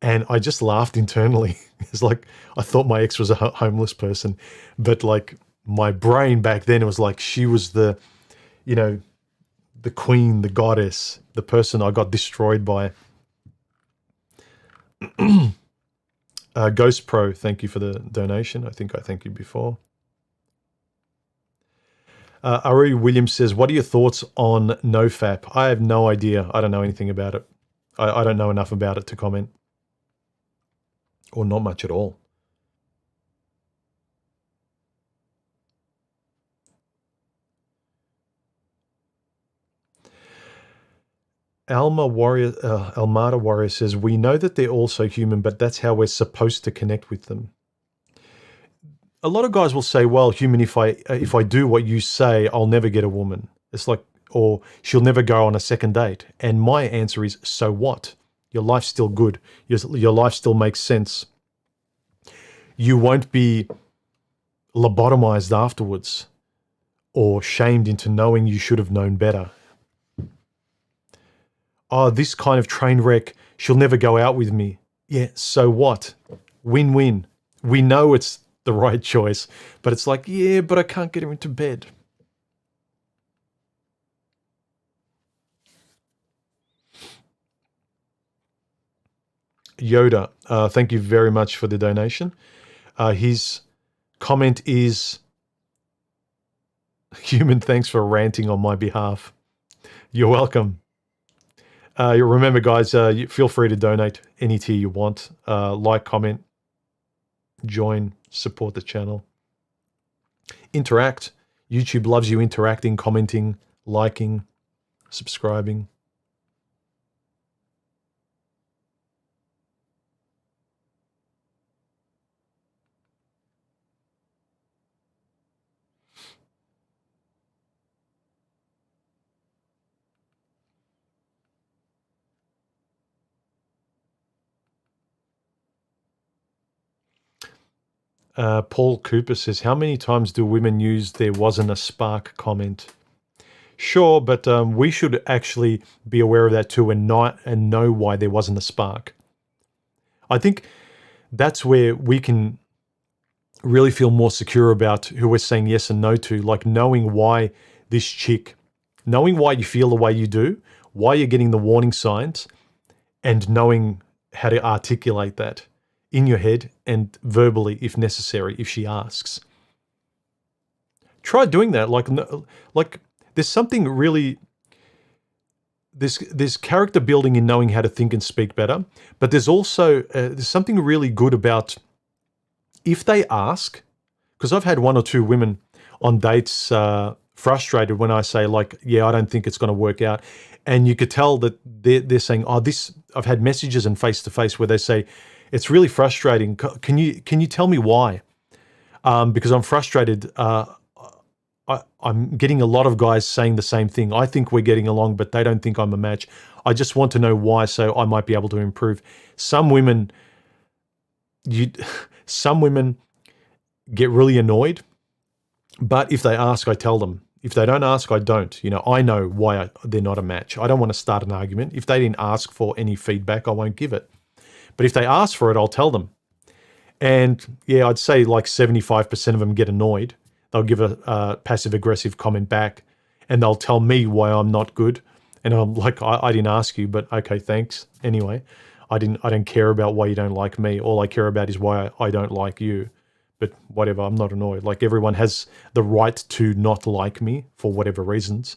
And I just laughed internally. It's like, I thought my ex was a homeless person, but like my brain back then, it was like, she was the, you know, the queen, the goddess, the person I got destroyed by. Ghost Pro, thank you for the donation. I think I thanked you before. Ari Williams says, what are your thoughts on NoFap? I have no idea. I don't know anything about it. I don't know enough about it to comment. Or not much at all. Almada Warrior says, we know that they're also human, but that's how we're supposed to connect with them. A lot of guys will say, well, human, if I do what you say, I'll never get a woman. It's like, or she'll never go on a second date. And my answer is, so what? Your life's still good. Your life still makes sense. You won't be lobotomized afterwards or shamed into knowing you should have known better. Oh, this kind of train wreck, she'll never go out with me. Yeah, so what? Win-win. We know it's the right choice, but it's like, yeah, but I can't get her into bed. Yoda, thank you very much for the donation. His comment is, human, thanks for ranting on my behalf. You're welcome. Remember, guys, feel free to donate any tier you want. Like, comment, join, support the channel. Interact. YouTube loves you interacting, commenting, liking, subscribing. Paul Cooper says, how many times do women use there wasn't a spark comment? Sure, but we should actually be aware of that too and know why there wasn't a spark. I think that's where we can really feel more secure about who we're saying yes and no to, like knowing why this chick, knowing why you feel the way you do, why you're getting the warning signs, and knowing how to articulate that in your head and verbally if necessary, if she asks. Try doing that. Like there's something really, there's character building in knowing how to think and speak better, but there's also, there's something really good about if they ask, because I've had 1 or 2 women on dates frustrated when I say like, yeah, I don't think it's going to work out. And you could tell that they're saying, oh, I've had messages and face-to-face where they say, it's really frustrating. Can you tell me why? Because I'm frustrated. I'm getting a lot of guys saying the same thing. I think we're getting along, but they don't think I'm a match. I just want to know why, so I might be able to improve. Some women get really annoyed, but if they ask, I tell them. If they don't ask, I don't. I know why they're not a match. I don't want to start an argument. If they didn't ask for any feedback, I won't give it. But if they ask for it, I'll tell them. And yeah, I'd say like 75% of them get annoyed. They'll give a passive-aggressive comment back, and they'll tell me why I'm not good. And I'm like, I didn't ask you, but okay, thanks. Anyway, I don't care about why you don't like me. All I care about is why I don't like you. But whatever, I'm not annoyed. Like everyone has the right to not like me for whatever reasons.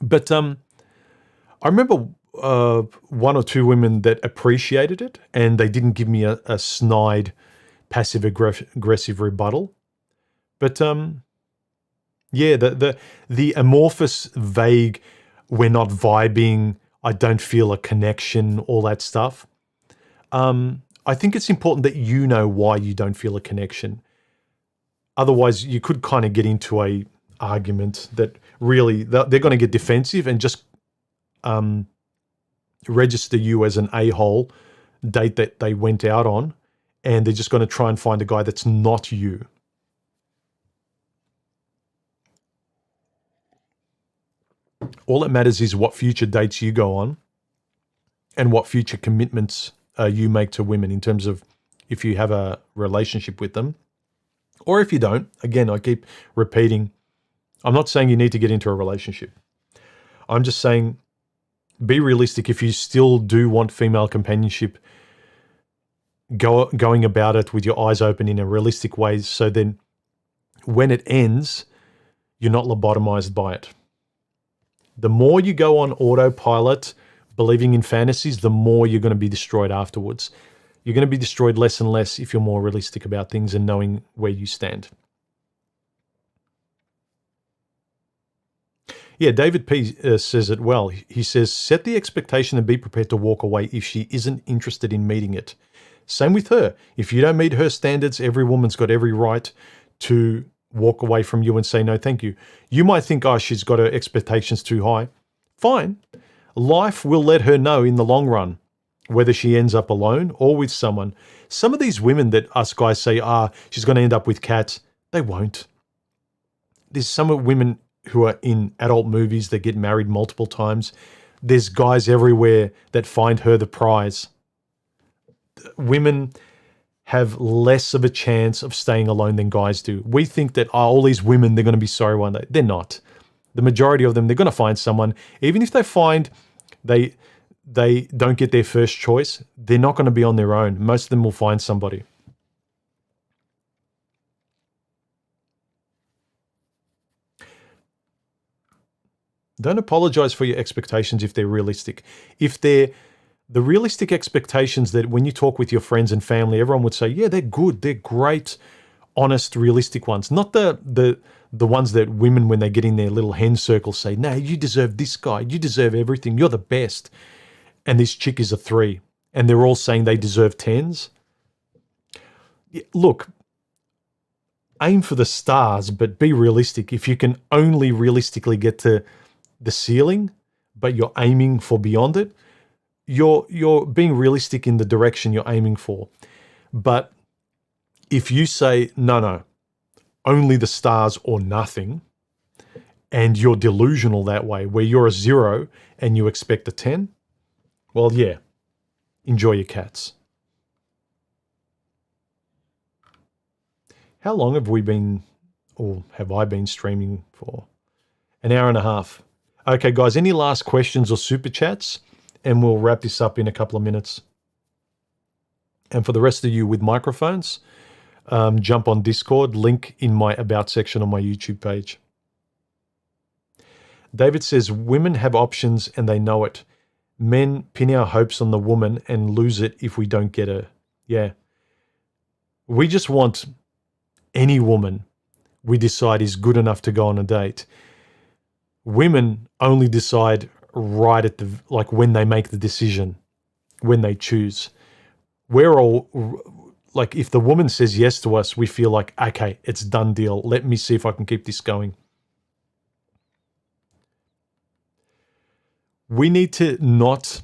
But I remember 1 or 2 women that appreciated it, and they didn't give me a snide, passive-aggressive rebuttal. But yeah, the amorphous, vague, we're not vibing, I don't feel a connection, all that stuff. I think it's important that you know why you don't feel a connection. Otherwise, you could kind of get into a argument that really they're going to get defensive and just register you as an a-hole date that they went out on, and they're just going to try and find a guy that's not you. All that matters is what future dates you go on and what future commitments you make to women in terms of if you have a relationship with them or if you don't. Again, I keep repeating, I'm not saying you need to get into a relationship. I'm just saying be realistic. If you still do want female companionship, going about it with your eyes open in a realistic way, so then when it ends, you're not lobotomized by it. The more you go on autopilot, believing in fantasies, the more you're going to be destroyed afterwards. You're going to be destroyed less and less if you're more realistic about things and knowing where you stand. Yeah, David P. Says it well. He says, set the expectation and be prepared to walk away if she isn't interested in meeting it. Same with her. If you don't meet her standards, every woman's got every right to walk away from you and say, no, thank you. You might think, oh, she's got her expectations too high. Fine. Life will let her know in the long run, whether she ends up alone or with someone. Some of these women that us guys say, she's going to end up with cats, they won't. There's some women who are in adult movies that get married multiple times. There's guys everywhere that find her the prize. Women have less of a chance of staying alone than guys do. We think that all these women, they're going to be sorry one day. They're not. The majority of them, they're going to find someone. Even if they find they don't get their first choice, they're not going to be on their own. Most of them will find somebody. Don't apologize for your expectations if they're realistic. If they're the realistic expectations that when you talk with your friends and family, everyone would say, yeah, they're good, they're great. honest, realistic ones, not the ones that women, when they get in their little hen circle, say, no, you deserve this guy, you deserve everything, you're the best. And this chick is a 3, and they're all saying they deserve 10s. Look, aim for the stars, but be realistic. If you can only realistically get to the ceiling, but you're aiming for beyond it, you're being realistic in the direction you're aiming for. But if you say, no, only the stars or nothing, and you're delusional that way, where you're a 0 and you expect a 10, well, yeah, enjoy your cats. How long have we been, or have I been streaming for? An hour and a half. Okay, guys, any last questions or super chats? And we'll wrap this up in a couple of minutes. And for the rest of you with microphones, jump on Discord, link in my About section on my YouTube page. David says, women have options and they know it. Men pin our hopes on the woman and lose it if we don't get her. Yeah. We just want any woman we decide is good enough to go on a date. Women only decide right at when they make the decision, when they choose. We're all, like, if the woman says yes to us, we feel like, okay, it's done deal. Let me see if I can keep this going. We need to not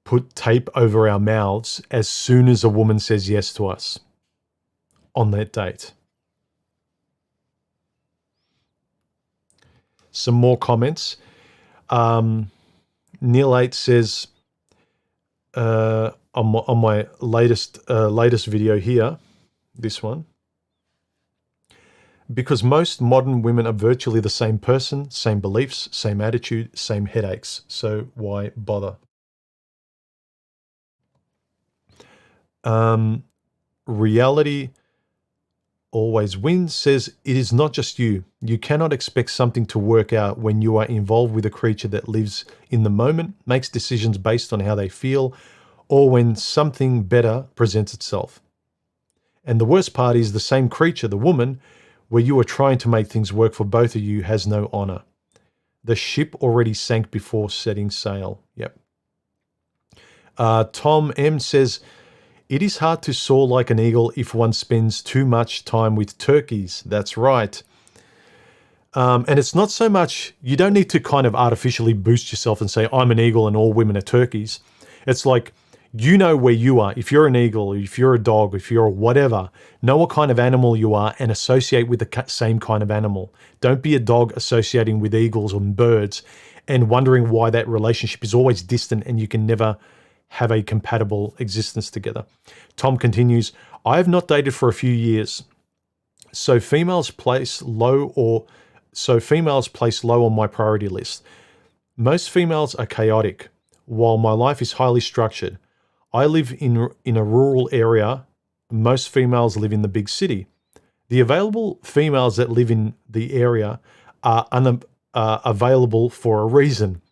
put tape over our mouths as soon as a woman says yes to us on that date. Some more comments. Neil 8 says, on my latest video here, this one, because most modern women are virtually the same person, same beliefs, same attitude, same headaches. So why bother? Reality always wins says, it is not just you. You cannot expect something to work out when you are involved with a creature that lives in the moment, makes decisions based on how they feel, or when something better presents itself. And the worst part is the same creature, the woman, where you are trying to make things work for both of you, has no honor. The ship already sank before setting sail. Yep. Tom M says, it is hard to soar like an eagle if one spends too much time with turkeys. That's right. And it's not so much, you don't need to kind of artificially boost yourself and say, I'm an eagle and all women are turkeys. It's like, you know where you are. If you're an eagle, if you're a dog, if you're whatever, know what kind of animal you are and associate with the same kind of animal. Don't be a dog associating with eagles or birds and wondering why that relationship is always distant and you can never have a compatible existence together. Tom continues, I have not dated for a few years. So females place low on my priority list. Most females are chaotic, while my life is highly structured. I live in a rural area. Most females live in the big city. The available females that live in the area are available for a reason.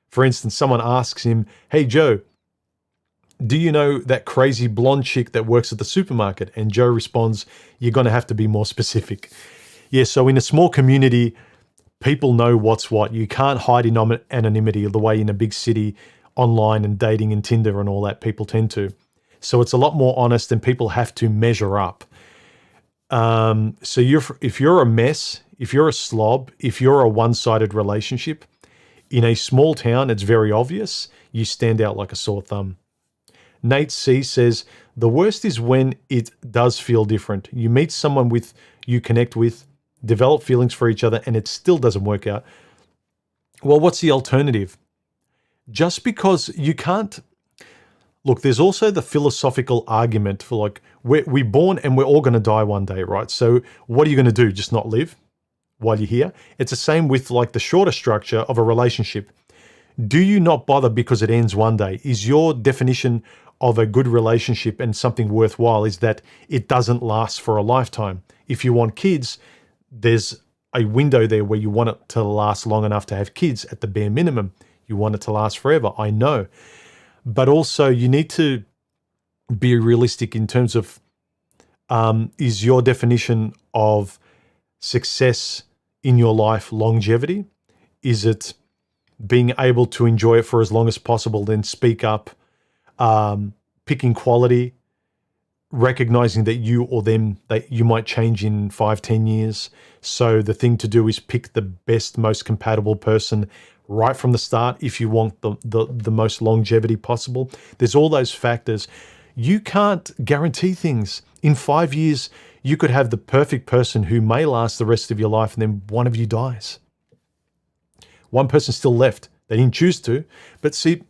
For instance, someone asks him, hey, Joe, do you know that crazy blonde chick that works at the supermarket? And Joe responds, you're going to have to be more specific. Yeah, so in a small community, people know what's what. You can't hide in anonymity the way in a big city, online and dating and Tinder and all that people tend to. So it's a lot more honest and people have to measure up. So if you're a mess, if you're a slob, if you're a one-sided relationship, in a small town, it's very obvious. You stand out like a sore thumb. Nate C says, the worst is when it does feel different. You meet someone you connect with, develop feelings for each other, and it still doesn't work out. Well, what's the alternative? Just because you can't... Look, there's also the philosophical argument for like, we're born and we're all going to die one day, right? So what are you going to do? Just not live while you're here? It's the same with like the shorter structure of a relationship. Do you not bother because it ends one day? Is your definition of a good relationship and something worthwhile is that it doesn't last for a lifetime? If you want kids, there's a window there where you want it to last long enough to have kids at the bare minimum. You want it to last forever, I know. But also you need to be realistic in terms of Is your definition of success in your life longevity? Is it being able to enjoy it for as long as possible, then speak up, picking quality, recognizing that you or them, that you might change in 5-10 years? So the thing to do is pick the best, most compatible person right from the start if you want the most longevity possible. There's all those factors. You can't guarantee things. In 5 years, you could have the perfect person who may last the rest of your life, and then one of you dies. One person's still left. They didn't choose to. But see,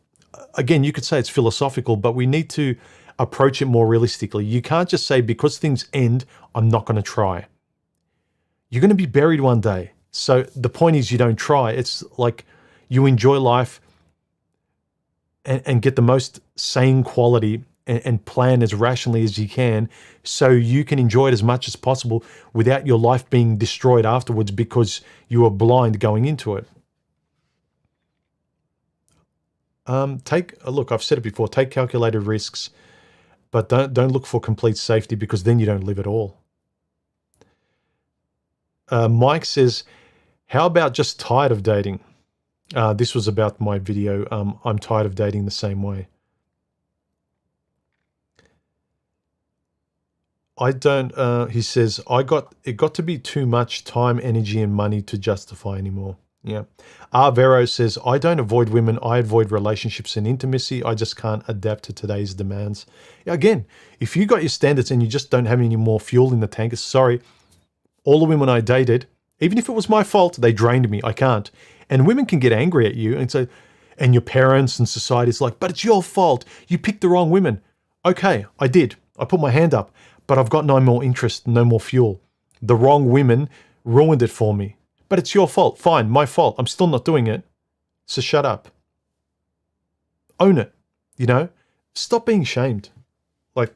again, you could say it's philosophical, but we need to approach it more realistically. You can't just say, because things end, I'm not going to try. You're going to be buried one day. So the point is, you don't try. It's like you enjoy life and get the most sane quality and plan as rationally as you can, so you can enjoy it as much as possible without your life being destroyed afterwards because you were blind going into it. Look, I've said it before, take calculated risks, but don't look for complete safety, because then you don't live at all. Mike says, how about just tired of dating? This was about my video. I'm tired of dating the same way. He says, it got to be too much time, energy, and money to justify anymore. Yeah. Vero says, I don't avoid women. I avoid relationships and intimacy. I just can't adapt to today's demands. Again, if you got your standards and you just don't have any more fuel in the tank, sorry, all the women I dated, even if it was my fault, they drained me. I can't. And women can get angry at you and say, and your parents and society's like, but it's your fault. You picked the wrong women. Okay, I did. I put my hand up, but I've got no more interest, no more fuel. The wrong women ruined it for me. But it's your fault. Fine, my fault. I'm still not doing it. So shut up. Own it. Stop being shamed. Like,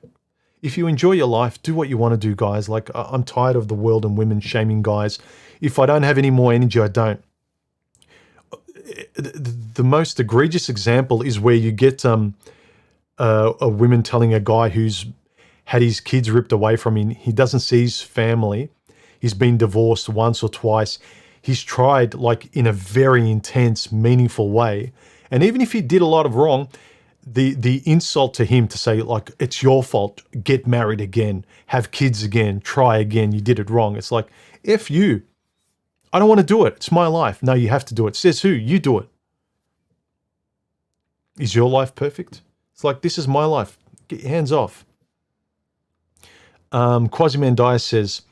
if you enjoy your life, do what you want to do, guys. Like, I'm tired of the world and women shaming guys. If I don't have any more energy, I don't. The most egregious example is where you get a woman telling a guy who's had his kids ripped away from him. He doesn't see his family. He's been divorced once or twice. He's tried, like, in a very intense, meaningful way. And even if he did a lot of wrong, the insult to him to say, like, it's your fault, get married again, have kids again, try again, you did it wrong. It's like, F you. I don't want to do it. It's my life. No, you have to do it. Says who? You do it. Is your life perfect? It's like, this is my life. Get your hands off. Quasimandias says,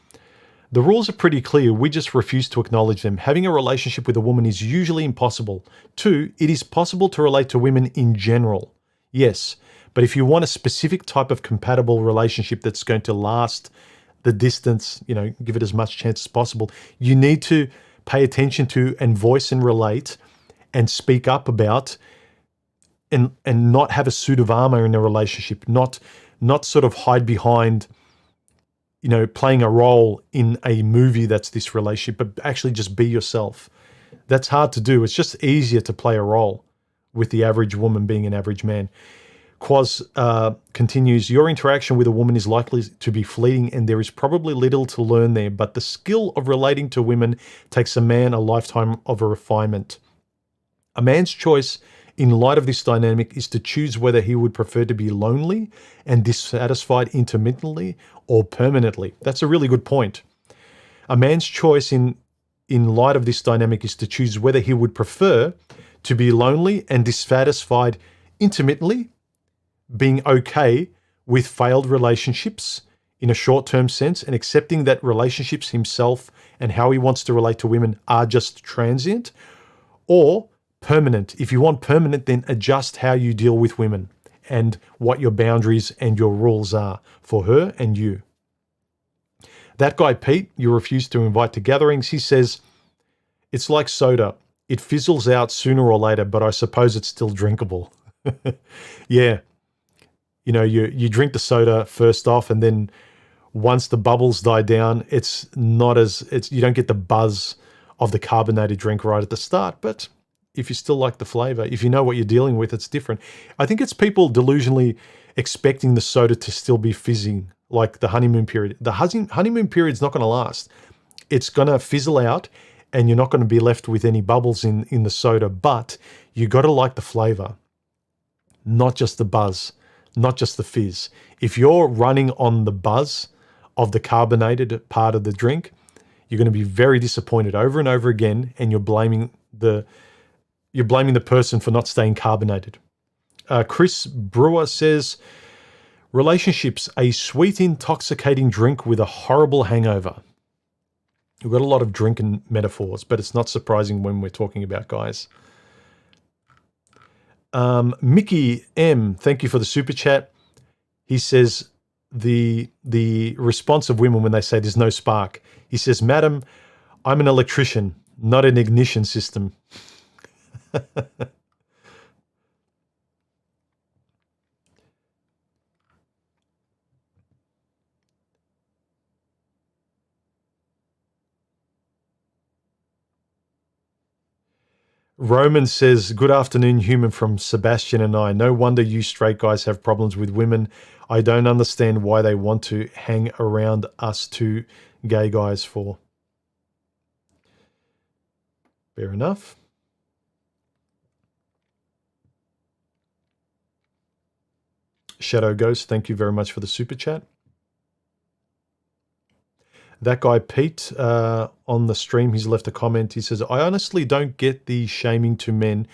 the rules are pretty clear. We just refuse to acknowledge them. Having a relationship with a woman is usually impossible. 2, it is possible to relate to women in general. Yes, but if you want a specific type of compatible relationship that's going to last the distance, give it as much chance as possible, you need to pay attention to and voice and relate and speak up about and not have a suit of armor in a relationship, not sort of hide behind playing a role in a movie that's this relationship, but actually just be yourself. That's hard to do. It's just easier to play a role with the average woman being an average man. Quaz continues, your interaction with a woman is likely to be fleeting and there is probably little to learn there, but the skill of relating to women takes a man a lifetime of a refinement. A man's choice in light of this dynamic is to choose whether he would prefer to be lonely and dissatisfied intermittently or permanently. That's a really good point. A man's choice in light of this dynamic is to choose whether he would prefer to be lonely and dissatisfied intermittently, being okay with failed relationships in a short-term sense and accepting that relationships himself and how he wants to relate to women are just transient, or permanent. If you want permanent, then adjust how you deal with women and what your boundaries and your rules are for her and you. That guy, Pete, you refuse to invite to gatherings. He says, it's like soda. It fizzles out sooner or later, but I suppose it's still drinkable. Yeah. You drink the soda first off, and then once the bubbles die down, you don't get the buzz of the carbonated drink right at the start, but if you still like the flavor, if you know what you're dealing with, it's different. I think it's people delusionally expecting the soda to still be fizzing like the honeymoon period. The honeymoon period's not going to last. It's going to fizzle out, and you're not going to be left with any bubbles in the soda, but you got to like the flavor, not just the buzz, not just the fizz. If you're running on the buzz of the carbonated part of the drink, you're going to be very disappointed over and over again, and you're blaming the person for not staying carbonated. Chris Brewer says, relationships, a sweet, intoxicating drink with a horrible hangover. We've got a lot of drinking metaphors, but it's not surprising when we're talking about guys. Mickey M, thank you for the super chat. He says the response of women when they say there's no spark. He says, "Madam, I'm an electrician, not an ignition system." Roman says, good afternoon, human, from Sebastian and I. No wonder you straight guys have problems with women. I don't understand why they want to hang around us two gay guys for. Fair enough. Shadow Ghost, thank you very much for the super chat. That guy, Pete, on the stream, he's left a comment. He says, I honestly don't get the shaming to men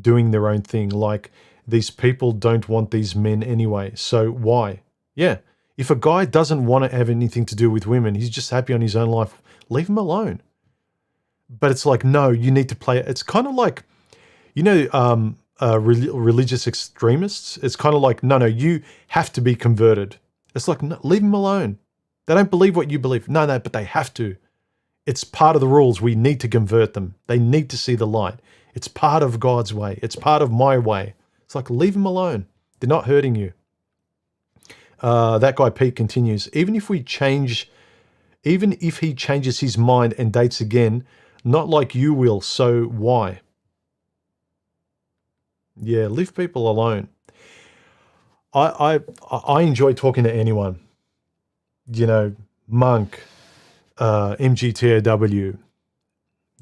doing their own thing. Like, these people don't want these men anyway. So why? Yeah. If a guy doesn't want to have anything to do with women, he's just happy on his own life, leave him alone. But it's like, no, you need to play it. It's kind of like, you know, religious extremists. It's kind of like, no, you have to be converted. It's like, no, leave them alone. They don't believe what you believe. No, but they have to. It's part of the rules. We need to convert them. They need to see the light. It's part of God's way. It's part of my way. It's like, leave them alone. They're not hurting you. That guy, Pete, continues, even if he changes his mind and dates again, not like you will, so why? Yeah, leave people alone. I enjoy talking to anyone. You know, Monk, MGTOW,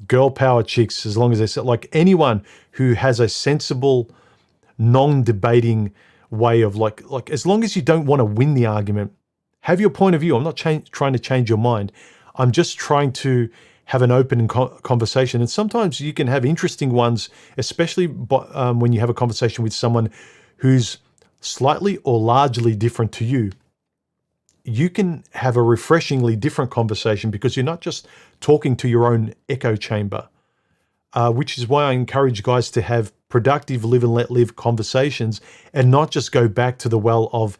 girl power chicks, as long as they say, like, anyone who has a sensible, non-debating way of like as long as you don't want to win the argument, have your point of view. I'm not trying to change your mind. I'm just trying to have an open conversation. And sometimes you can have interesting ones, especially when you have a conversation with someone who's slightly or largely different to you. You can have a refreshingly different conversation because you're not just talking to your own echo chamber, which is why I encourage guys to have productive live and let live conversations and not just go back to the well of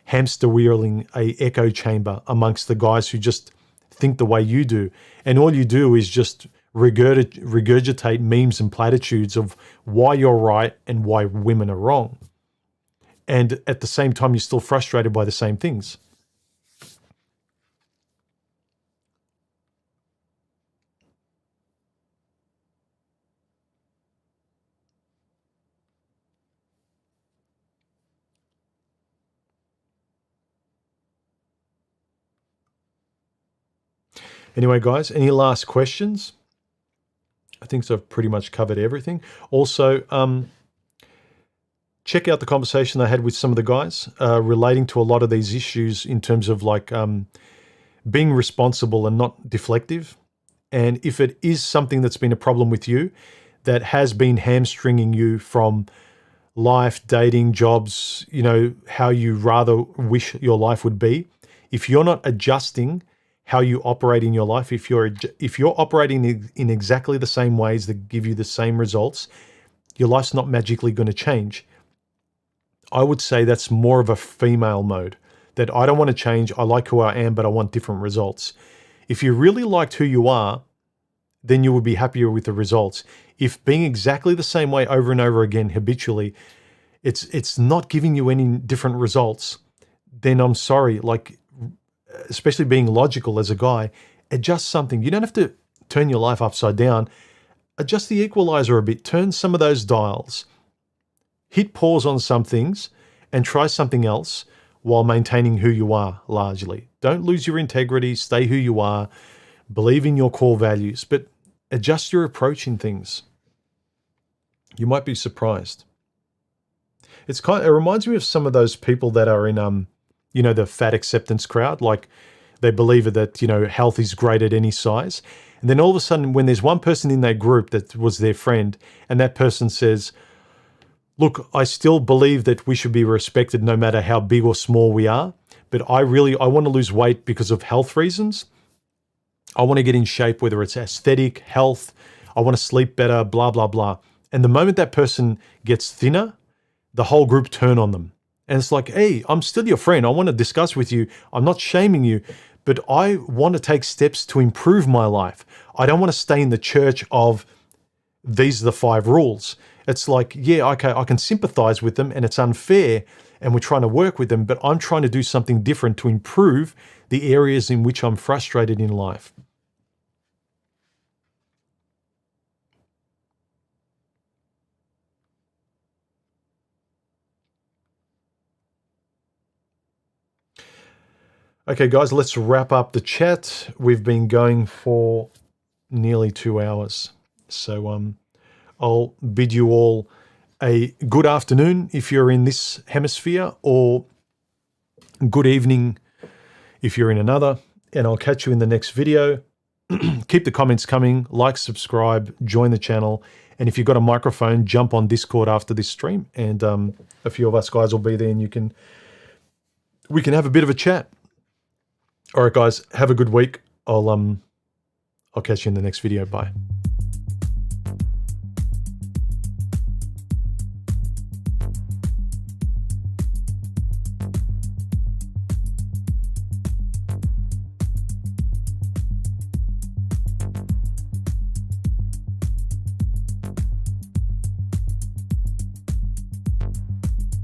hamster wheeling a echo chamber amongst the guys who just think the way you do. And all you do is just regurgitate memes and platitudes of why you're right and why women are wrong. And at the same time, you're still frustrated by the same things. Anyway, guys, any last questions? I think I've pretty much covered everything. Also, check out the conversation I had with some of the guys relating to a lot of these issues in terms of like being responsible and not deflective. And if it is something that's been a problem with you, that has been hamstringing you from life, dating, jobs, you know, how you rather wish your life would be, if you're not adjusting how you operate in your life, if you're operating in exactly the same ways that give you the same results, your life's not magically going to change. I would say that's more of a female mode, that I don't want to change. I like who I am, but I want different results. If you really liked who you are, then you would be happier with the results. If being exactly the same way over and over again habitually, it's not giving you any different results, then I'm sorry, like, especially being logical as a guy, adjust something. You don't have to turn your life upside down. Adjust the equalizer a bit. Turn some of those dials. Hit pause on some things and try something else. while maintaining who you are largely. Don't lose your integrity, stay who you are, believe in your core values, but adjust your approach in things. You might be surprised. It reminds me of some of those people that are in, the fat acceptance crowd. Like they believe that, health is great at any size. And then all of a sudden, when there's one person in that group that was their friend, and that person says, look, I still believe that we should be respected no matter how big or small we are, but I want to lose weight because of health reasons. I want to get in shape, whether it's aesthetic, health, I want to sleep better, blah, blah, blah. And the moment that person gets thinner, the whole group turn on them. And it's like, hey, I'm still your friend. I want to discuss with you. I'm not shaming you, but I want to take steps to improve my life. I don't want to stay in the church of these are the 5 rules. It's like, yeah, okay, I can sympathize with them and it's unfair and we're trying to work with them, but I'm trying to do something different to improve the areas in which I'm frustrated in life. Okay, guys, let's wrap up the chat. We've been going for nearly 2 hours. So I'll bid you all a good afternoon if you're in this hemisphere, or good evening if you're in another, and I'll catch you in the next video. Keep the comments coming, like, subscribe, join the channel, and if you've got a microphone, jump on Discord after this stream, and a few of us guys will be there, and we can have a bit of a chat. All right, guys, have a good week. I'll catch you in the next video. Bye.